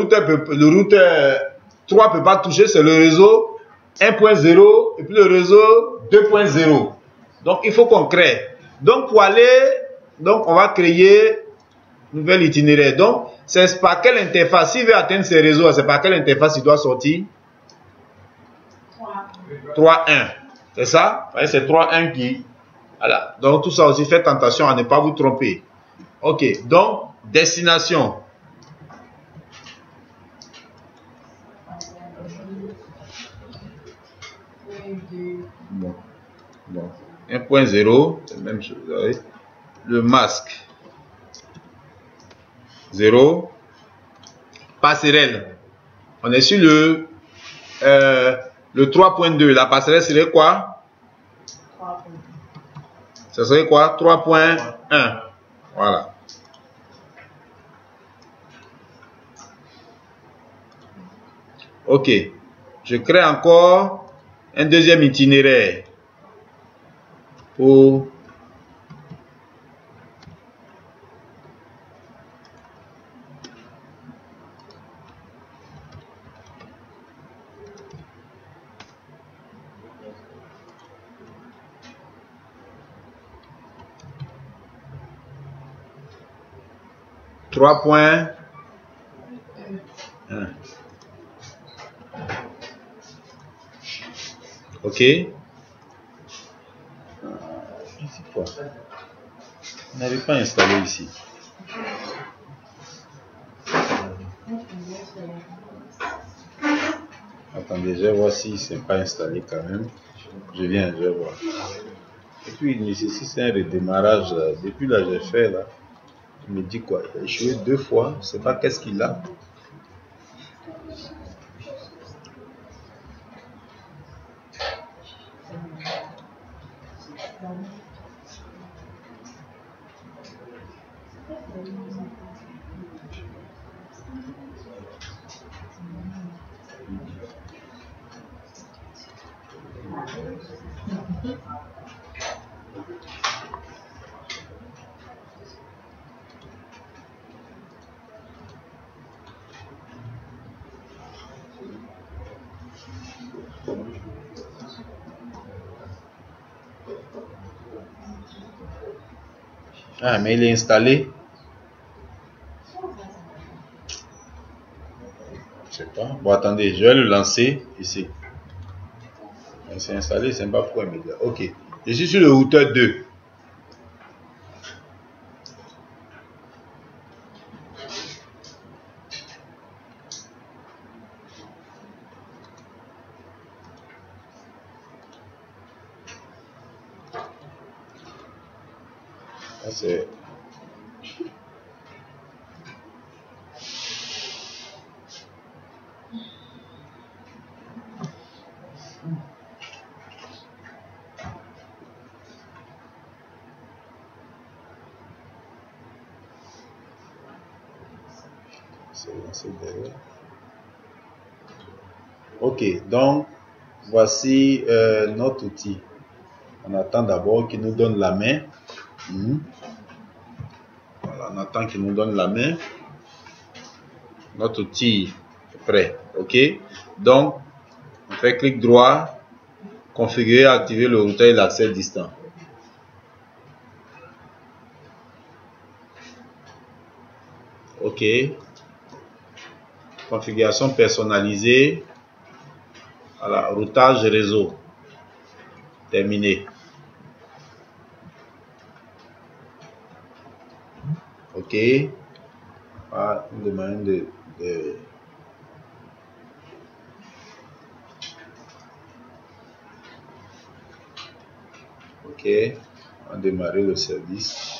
routeur 3 ne peut pas toucher, c'est le réseau 1.0 et puis le réseau 2.0. Donc, il faut qu'on crée. Donc, pour aller, donc on va créer Nouvel itinéraire. Donc, c'est par quelle interface, s'il veut atteindre ces réseaux, c'est par quelle interface il doit sortir? 3.1. C'est ça? C'est 3.1 qui... Voilà. Donc, tout ça aussi, faites attention à ne pas vous tromper. Ok. Donc, destination. Bon. 1.0, c'est la même chose. Le masque. 0. Passerelle. On est sur le 3.2. La passerelle serait quoi? Ça serait quoi? 3.1. Voilà. Ok. Je crée encore un deuxième itinéraire pour .1. Ok. On n'avait pas installé ici. Attendez, je vais voir si c'est pas installé quand même. Je viens, je vais voir. Et puis il nécessite un redémarrage. Depuis là, j'ai fait là. Il me dit quoi? Il a échoué 2 fois. Je ne sais pas qu'est-ce qu'il a. Ah, mais il est installé. Je sais pas. Bon, attendez, je vais le lancer ici. C'est installé, c'est pas pourquoi immédiat. Ok. Je suis sur le routeur 2. C'est derrière. Ok, donc voici notre outil. On attend d'abord qu'il nous donne la main. Voilà, on attend qu'il nous donne la main. Notre outil est prêt. Ok, donc on fait clic droit, configurer, activer le routeur et l'accès distant. Ok, configuration personnalisée. Voilà, routage réseau. Terminé. Ok. Voilà, une demande de ok. On va démarrer le service.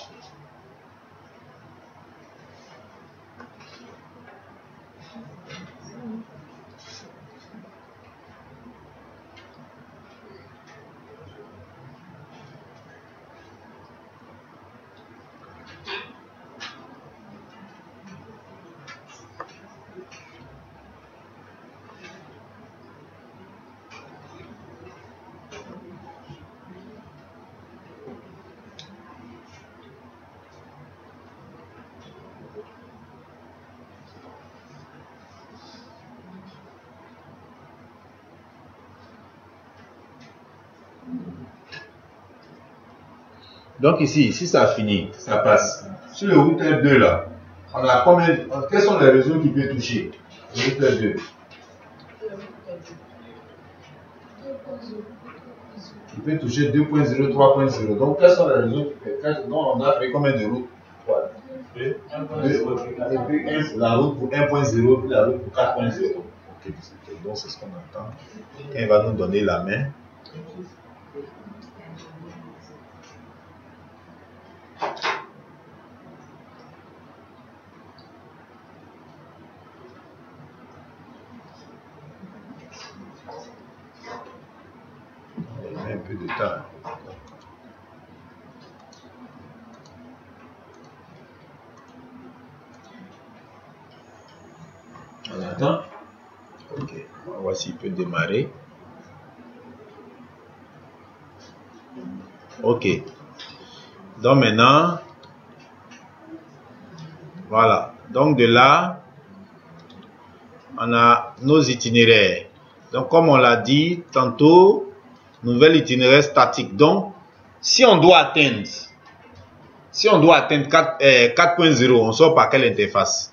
Donc ici, si ça a fini, ça passe. Sur le routeur 2 là, On a combien? Quels sont les réseaux qui peuvent toucher? Routeur 2. Il peut toucher 2.0, 3.0. Donc, quels sont les réseaux? Donc, on a fait combien de routes? La route pour 1.0 puis la route pour 4.0. Ok, donc c'est ce qu'on entend. Quand il va nous donner la main. Il met un peu de temps. On attend. Ok, on va voir s'il peut démarrer. Ok. Donc maintenant, voilà. Donc de là, on a nos itinéraires. Donc comme on l'a dit tantôt, nouvel itinéraire statique. Donc, si on doit atteindre 4.0, on sort par quelle interface?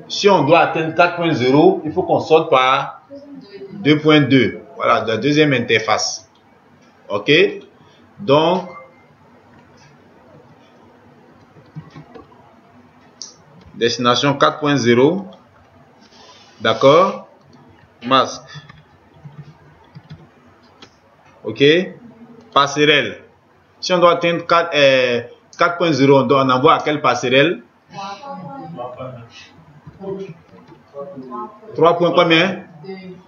Si on doit atteindre 4.0, il faut qu'on sorte par 2.2. Voilà, la deuxième interface. Ok? Donc, destination 4.0. D'accord? Masque. Ok? Passerelle. Si on doit atteindre 4.0, on envoie à quelle passerelle? 3 points combien?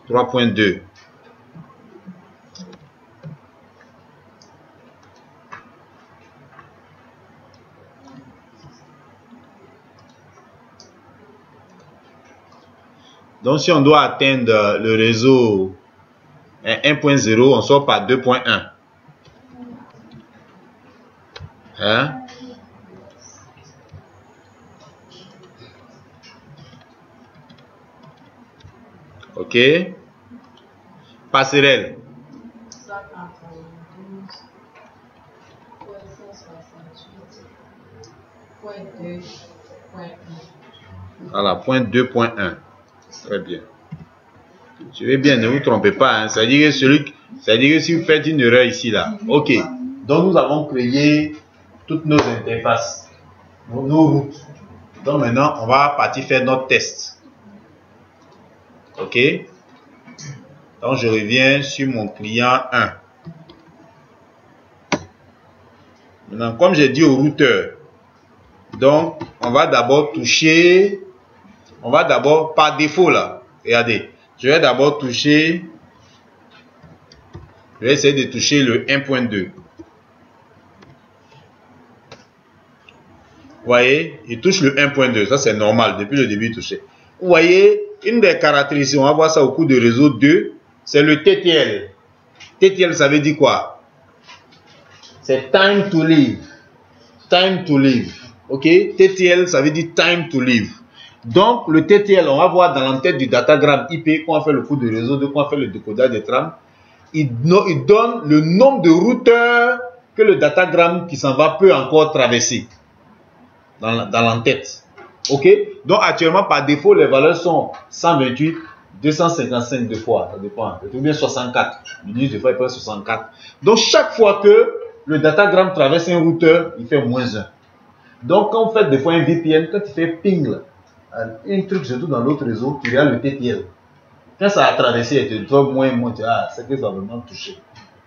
3.2. Donc si on doit atteindre le réseau 1.0, on sort par 2.1. Hein? Ok. Passerelle. Voilà, point 2.1. Très bien. Je vais bien, ne vous trompez pas. Hein. C'est-à-dire que si vous faites une erreur ici, là. Ok. Donc nous avons créé toutes nos interfaces, nos routes. Donc maintenant, on va partir faire notre test. Ok. Donc je reviens sur mon client 1. Maintenant, comme j'ai dit au routeur, donc on va d'abord toucher, par défaut là, regardez, je vais d'abord toucher, je vais essayer de toucher le 1.2. Vous voyez, il touche le 1.2, ça c'est normal, depuis le début il touchait. Vous voyez, une des caractéristiques, on va voir ça au cours de réseau 2, c'est le TTL. TTL, ça veut dire quoi? C'est time to live. Time to live. Ok? TTL, ça veut dire time to live. Donc, le TTL, on va voir dans l'entête du datagramme IP, quand on fait le cours de réseau 2, quand on fait le décodage des trames, il donne le nombre de routeurs que le datagramme qui s'en va peut encore traverser dans l'entête. Ok? Donc, actuellement, par défaut, les valeurs sont 128, 255 deux fois, ça dépend, ou bien 64. Des fois, il peut être 64. Donc, chaque fois que le datagramme traverse un routeur, il fait -1. Donc, quand vous faites des fois un VPN, quand il fait ping, là, un truc surtout dans l'autre réseau, tu regardes le TTL. Quand ça a traversé, tu trouves -, tu dis, c'est que ça va vraiment toucher.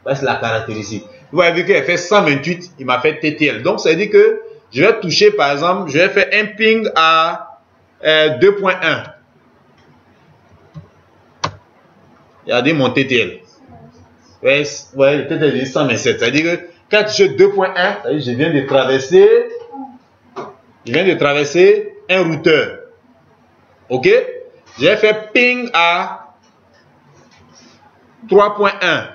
C'est la caractéristique. Vous avez vu qu'il fait 128, il m'a fait TTL. Donc, ça veut dire que je vais toucher, par exemple, je vais faire un ping à 2.1. Regardez mon TTL. Ouais, le TTL est 127. C'est-à-dire que quand je touche 2.1, je viens de traverser un routeur. Ok? Je vais faire ping à 3.1.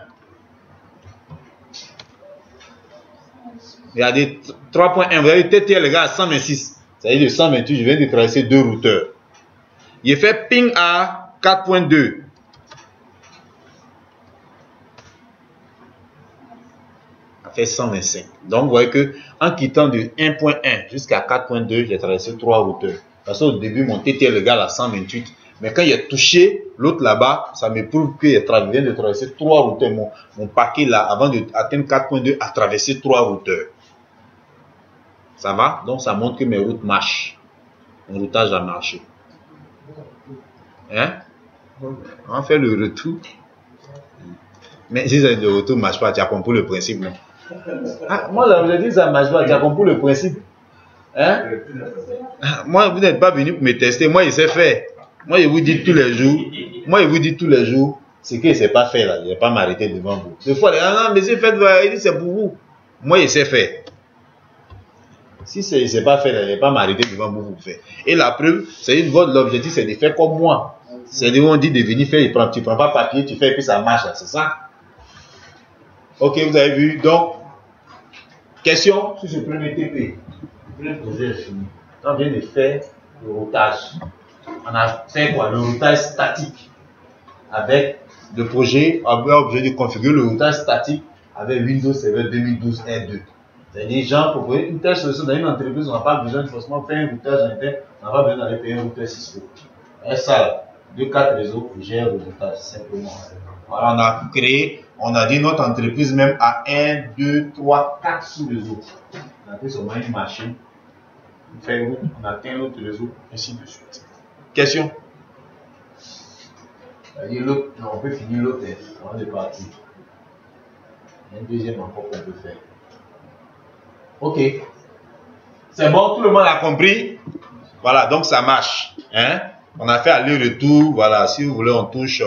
Regardez, 3.1. Vous avez TTL, les gars, à 126. C'est-à-dire de 128, je viens de traverser deux routeurs. Je fais ping à 4.2. fait 125. Donc, vous voyez que en quittant de 1.1 jusqu'à 4.2, j'ai traversé 3 routeurs. Parce qu'au début, mon TTL égale à 128. Mais quand il a touché l'autre là-bas, ça me prouve qu'il vient de traverser 3 routeurs. Mon paquet là, avant d'atteindre 4.2, a traversé 3 routeurs. Ça va? Donc, ça montre que mes routes marchent. Mon routage a marché. Hein? On va faire le retour. Mais si le retour ne marche pas, tu as compris le principe, non? Ah, moi, j'avais dit que ça ne marche pas, tu as compris le principe. Hein? Moi, vous n'êtes pas venu pour me tester. Moi, il sait faire. Moi, je vous dis tous les jours. Ce qu'il ne sait pas faire, là, je ne vais pas m'arrêter devant vous. Des fois, non, mais c'est fait, il dit c'est pour vous. Moi, il sait faire. Si il ne sait pas faire, je ne vais pas m'arrêter devant vous pour faire. Et la preuve, c'est une vote, l'objectif, c'est de faire comme moi. C'est-à-dire, on dit de venir faire, tu ne prends pas papier, tu fais et puis ça marche, c'est ça? Ok, vous avez vu. Donc, question sur ce premier TP. Le projet est fini. On vient de faire le routage. On a fait quoi? Le routage statique. Avec le projet, on a obligé de configurer le routage statique avec Windows Server 2012 R2. C'est-à-dire, gens, pour trouver une telle solution dans une entreprise, on n'a pas besoin de forcément faire un routage interne, on n'a pas besoin d'aller payer un routeur Cisco. Et ça, 2-4 réseaux gèrent le routage simplement. Voilà, on a créé, on a dit notre entreprise même à 1, 2, 3, 4 sous-réseaux. On a fait seulement une machine, on fait une route, on atteint l'autre réseau, ainsi de suite. Question? L'autre, on peut finir l'autre avant de partir. Il y a un deuxième encore qu'on peut faire. Ok. C'est bon, tout le monde a compris? Voilà, donc ça marche. Hein? On a fait aller-retour. Voilà, si vous voulez, on touche.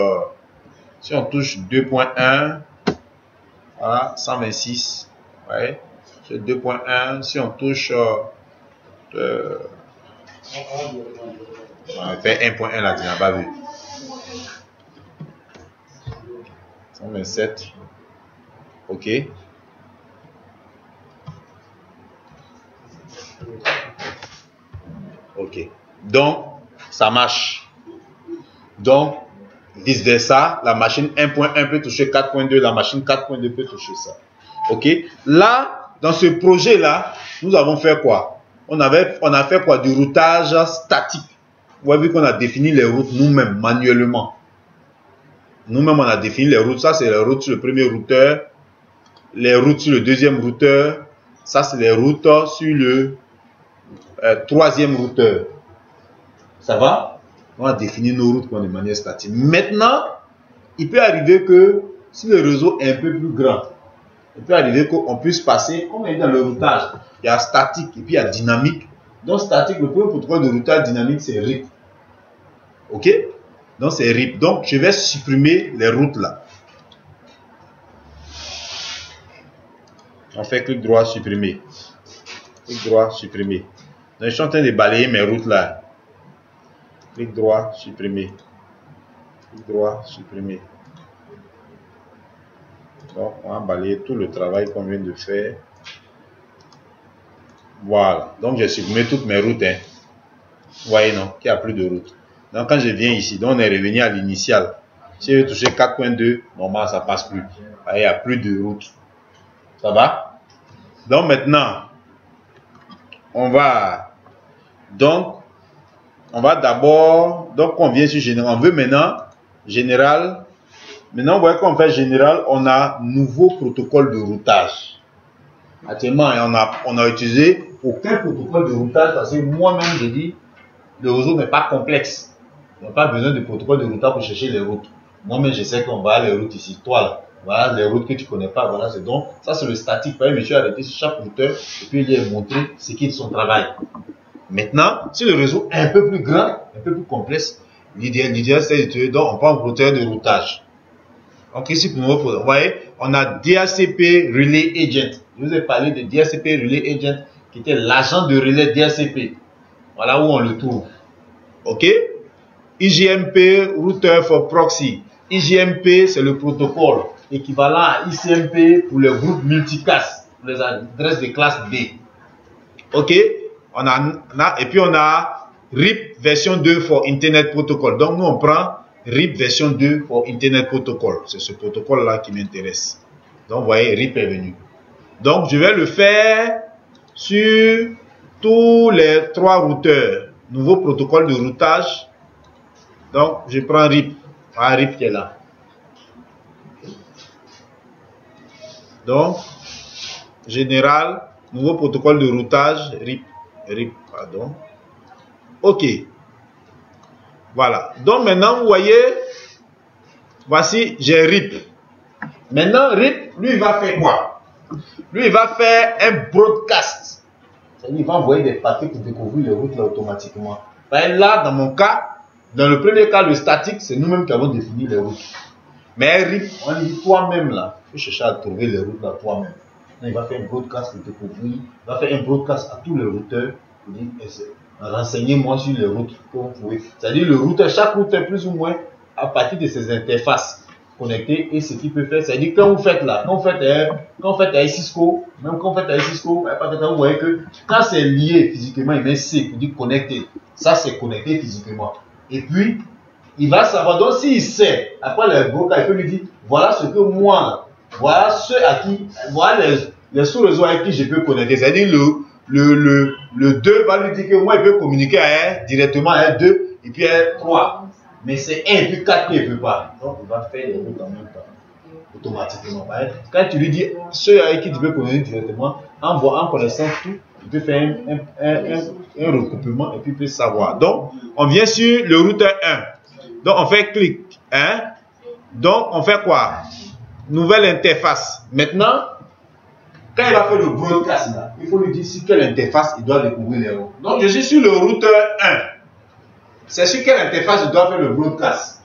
Si on touche 2.1, voilà, 126. Ouais. C'est 2.1. Si on touche. On a fait 1.1 là, tu n'as pas vu. 127. Ok. Ok. Donc, ça marche. Donc, vice versa, la machine 1.1 peut toucher 4.2, la machine 4.2 peut toucher ça. Ok. Là, dans ce projet-là, nous avons fait quoi? On a fait quoi? Du routage statique. Vous avez vu qu'on a défini les routes nous-mêmes, manuellement. Nous-mêmes, on a défini les routes. Ça, c'est les routes sur le premier routeur. Les routes sur le deuxième routeur. Ça, c'est les routes sur le troisième routeur. Ça va? On a défini nos routes de manière statique. Maintenant, il peut arriver que si le réseau est un peu plus grand, il peut arriver qu'on puisse passer, comme on est dans le routage, il y a statique et puis il y a dynamique. Donc statique, le premier protocole de routage dynamique, c'est RIP. Ok? Donc c'est RIP. Donc je vais supprimer les routes là. On fait clic droit, supprimer. Clic droit, supprimer. Donc, je suis en train de balayer mes routes là. Clic droit, supprimer. Clic droit, supprimer. Donc, on va balayer tout le travail qu'on vient de faire. Voilà. Donc, j'ai supprimé toutes mes routes. Hein. Vous voyez, non? Qu'il n'y a plus de route. Donc, quand je viens ici, donc on est revenu à l'initial. Si je touche 4.2, normalement, ça ne passe plus. Il n'y a plus de route. Ça va? Donc, maintenant, on va d'abord, donc on vient sur général, on veut maintenant général. Maintenant, vous voyez qu'on fait général, on a nouveau protocole de routage. Actuellement, on a utilisé aucun protocole de routage parce que moi-même, j'ai dit, le réseau n'est pas complexe. On n'a pas besoin de protocole de routage pour chercher les routes. Moi-même, je sais qu'on va les routes ici. Toi, là, voilà les routes que tu ne connais pas. Voilà, c'est donc, ça c'est le statique. Vous voyez, monsieur a arrêté sur chaque routeur et puis il lui a montré ce qui est son travail. Maintenant, si le réseau est un peu plus grand, un peu plus complexe, l'idéal c'est de donc on prend un routeur de routage. Donc ici, pour nous, vous voyez, on a DHCP Relay Agent. Je vous ai parlé de DHCP Relay Agent qui était l'agent de relais DHCP. Voilà où on le trouve. Ok? IGMP, Router for Proxy. IGMP, c'est le protocole équivalent à ICMP pour les groupes multiclass, pour les adresses de classe B. Ok? Et puis on a RIP version 2 for Internet Protocol. Donc nous on prend RIP version 2 for Internet Protocol. C'est ce protocole là qui m'intéresse. Donc vous voyez, RIP est venu. Donc, je vais le faire sur tous les 3 routeurs. Nouveau protocole de routage. Donc, je prends RIP. Ah, RIP qui est là. Donc, général, nouveau protocole de routage, RIP. RIP, pardon. OK. Voilà. Donc, maintenant, vous voyez, voici, j'ai RIP. Maintenant, RIP, lui, il va faire quoi? Lui, il va faire un broadcast. C'est-à-dire, il va envoyer des paquets pour découvrir les routes là, automatiquement. Là, dans mon cas, dans le premier cas, le statique, c'est nous-mêmes qui avons défini les routes. Mais RIP, on dit toi-même là, il faut chercher à trouver les routes là toi-même. Il va faire un broadcast pour découvrir, il va faire un broadcast à tous les routeurs pour dire renseignez-moi sur les routes que vous pouvez. C'est-à-dire le routeur, chaque routeur plus ou moins à partir de ses interfaces connectées et ce qu'il peut faire. C'est-à-dire quand vous faites là, quand vous faites avec Cisco, même quand vous faites avec Cisco, vous voyez que quand c'est lié physiquement, il met C pour dire connecté. Ça c'est connecté physiquement. Et puis, il va savoir, donc s'il sait, après le broadcast, il peut lui dire, voilà ce que moi, voilà ceux à qui, voilà les sous-réseaux avec qui je peux connecter. C'est-à-dire le 2 va lui dire que moi, il peut communiquer à 1 directement à 2 et puis à 3. Mais c'est 1 et puis 4 qu'il ne peut pas. Donc, il va faire les routes en même temps, automatiquement. Quand tu lui dis ceux avec qui tu peux communiquer directement, en connaissant tout, il peut faire un recoupement et puis il peut savoir. Donc, on vient sur le routeur 1. Donc, on fait clic. Donc, on fait quoi? Nouvelle interface. Maintenant, quand il va faire le broadcast, là, il faut lui dire sur quelle interface il doit découvrir les routes. Donc, je suis sur le routeur 1. C'est sur quelle interface je dois faire le broadcast?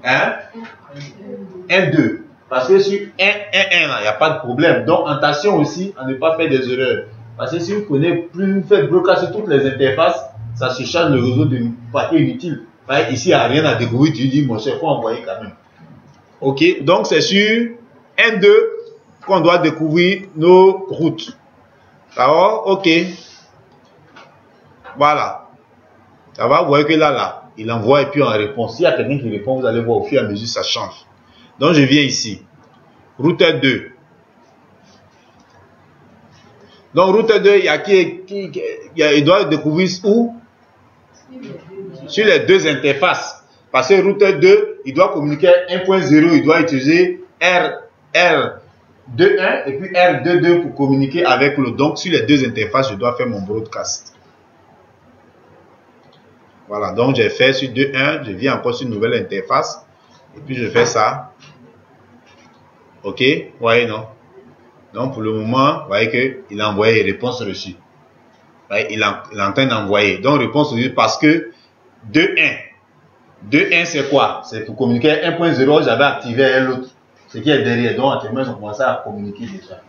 1-2. Parce que sur 1-1-1, il n'y a pas de problème. Donc, attention aussi à ne pas faire des erreurs. Parce que si vous connaissez plus, vous faites broadcast sur toutes les interfaces, ça se charge le réseau de paquets inutiles. Ici, il n'y a rien à découvrir. Tu dis, mon cher, il faut envoyer quand même. OK, donc c'est sur 1-2 qu'on doit découvrir nos routes. Alors, OK. Voilà. Ça va, vous voyez que là, il envoie et puis on répond. S'il y a quelqu'un qui répond, vous allez voir au fur et à mesure, ça change. Donc, je viens ici. Routeur 2. Donc, routeur 2, il doit découvrir où? Sur les 2 interfaces. Parce que routeur 2, il doit communiquer 1.0, il doit utiliser R21 et puis R22 pour communiquer avec l'autre. Donc, sur les 2 interfaces, je dois faire mon broadcast. Voilà, donc j'ai fait sur 2.1, je viens encore sur une nouvelle interface. Et puis, je fais ça. OK, vous voyez, non? Donc, pour le moment, vous voyez qu'il a envoyé réponse reçue. Il est en train d'envoyer. Donc, réponse reçue parce que 2.1. 2.1 c'est quoi? C'est pour communiquer 1.0, j'avais activé l'autre. Ce qui est derrière. Donc actuellement, ils ont commencé à communiquer déjà.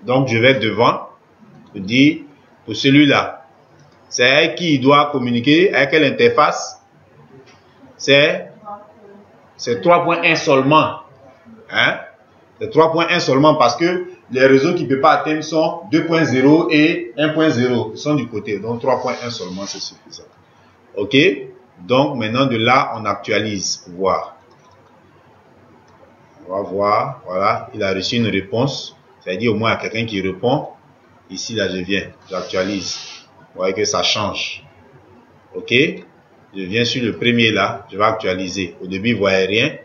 Donc je vais devant pour dire pour celui-là. C'est avec qui il doit communiquer, avec quelle interface? C'est 3.1 seulement. C'est 3.1 seulement parce que les réseaux qui ne peuvent pas atteindre sont 2.0 et 1.0. Ils sont du côté. Donc 3.1 seulement, c'est suffisant. OK? Donc, maintenant, de là, on actualise pour voir. On va voir. Voilà. Il a reçu une réponse. C'est-à-dire, au moins, il y a quelqu'un qui répond. Ici, là, je viens. J'actualise. Vous voyez que ça change. OK? Je viens sur le premier, là. Je vais actualiser. Au début, vous ne voyez rien.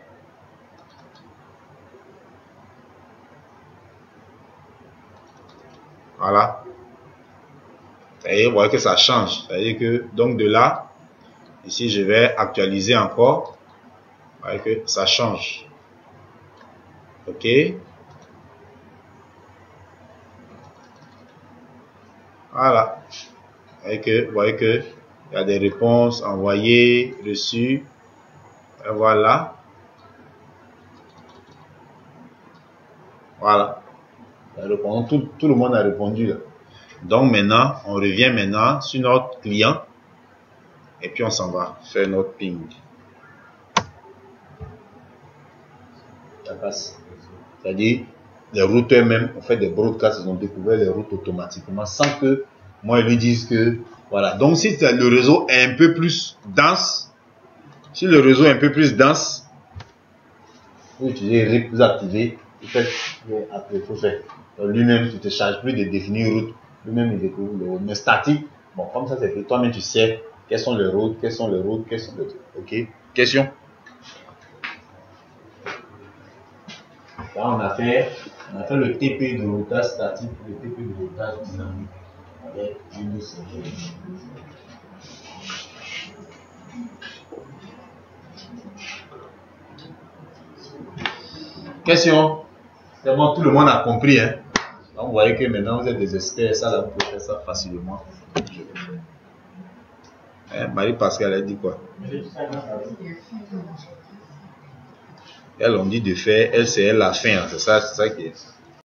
Voilà. C'est-à-dire, vous voyez que ça change. C'est-à-dire que, donc, de là, ici, je vais actualiser encore. Vous voyez que ça change. OK. Voilà. Vous voyez que il y a des réponses envoyées, reçues. Et voilà. Voilà. Tout le monde a répondu là. Donc maintenant, on revient maintenant sur notre client. Et puis on s'en va faire notre ping. Ça passe. C'est-à-dire, les routeurs même ont fait des broadcasts, ils ont découvert les routes automatiquement sans que moi ils lui disent que voilà. Donc si le réseau est un peu plus dense, vous utilisez RIP, vous activez il faut faire. Lui-même, tu ne te charges plus de définir route. Lui-même, il découvre le route. Mais statique, bon, comme ça, c'est que toi-même, tu sais quelles sont les routes, quelles sont les routes, quelles sont les trucs. Ok? Question? Là, on a fait le TP de routage statique, le TP de routage dynamique. Avec une question? C'est bon, tout le monde a compris, hein? Donc, vous voyez que maintenant, vous êtes des experts, ça, là, vous pouvez faire ça facilement. Marie-Pascal, elle dit quoi? Elle, on dit de faire, elle, c'est elle la fin, c'est ça qui est.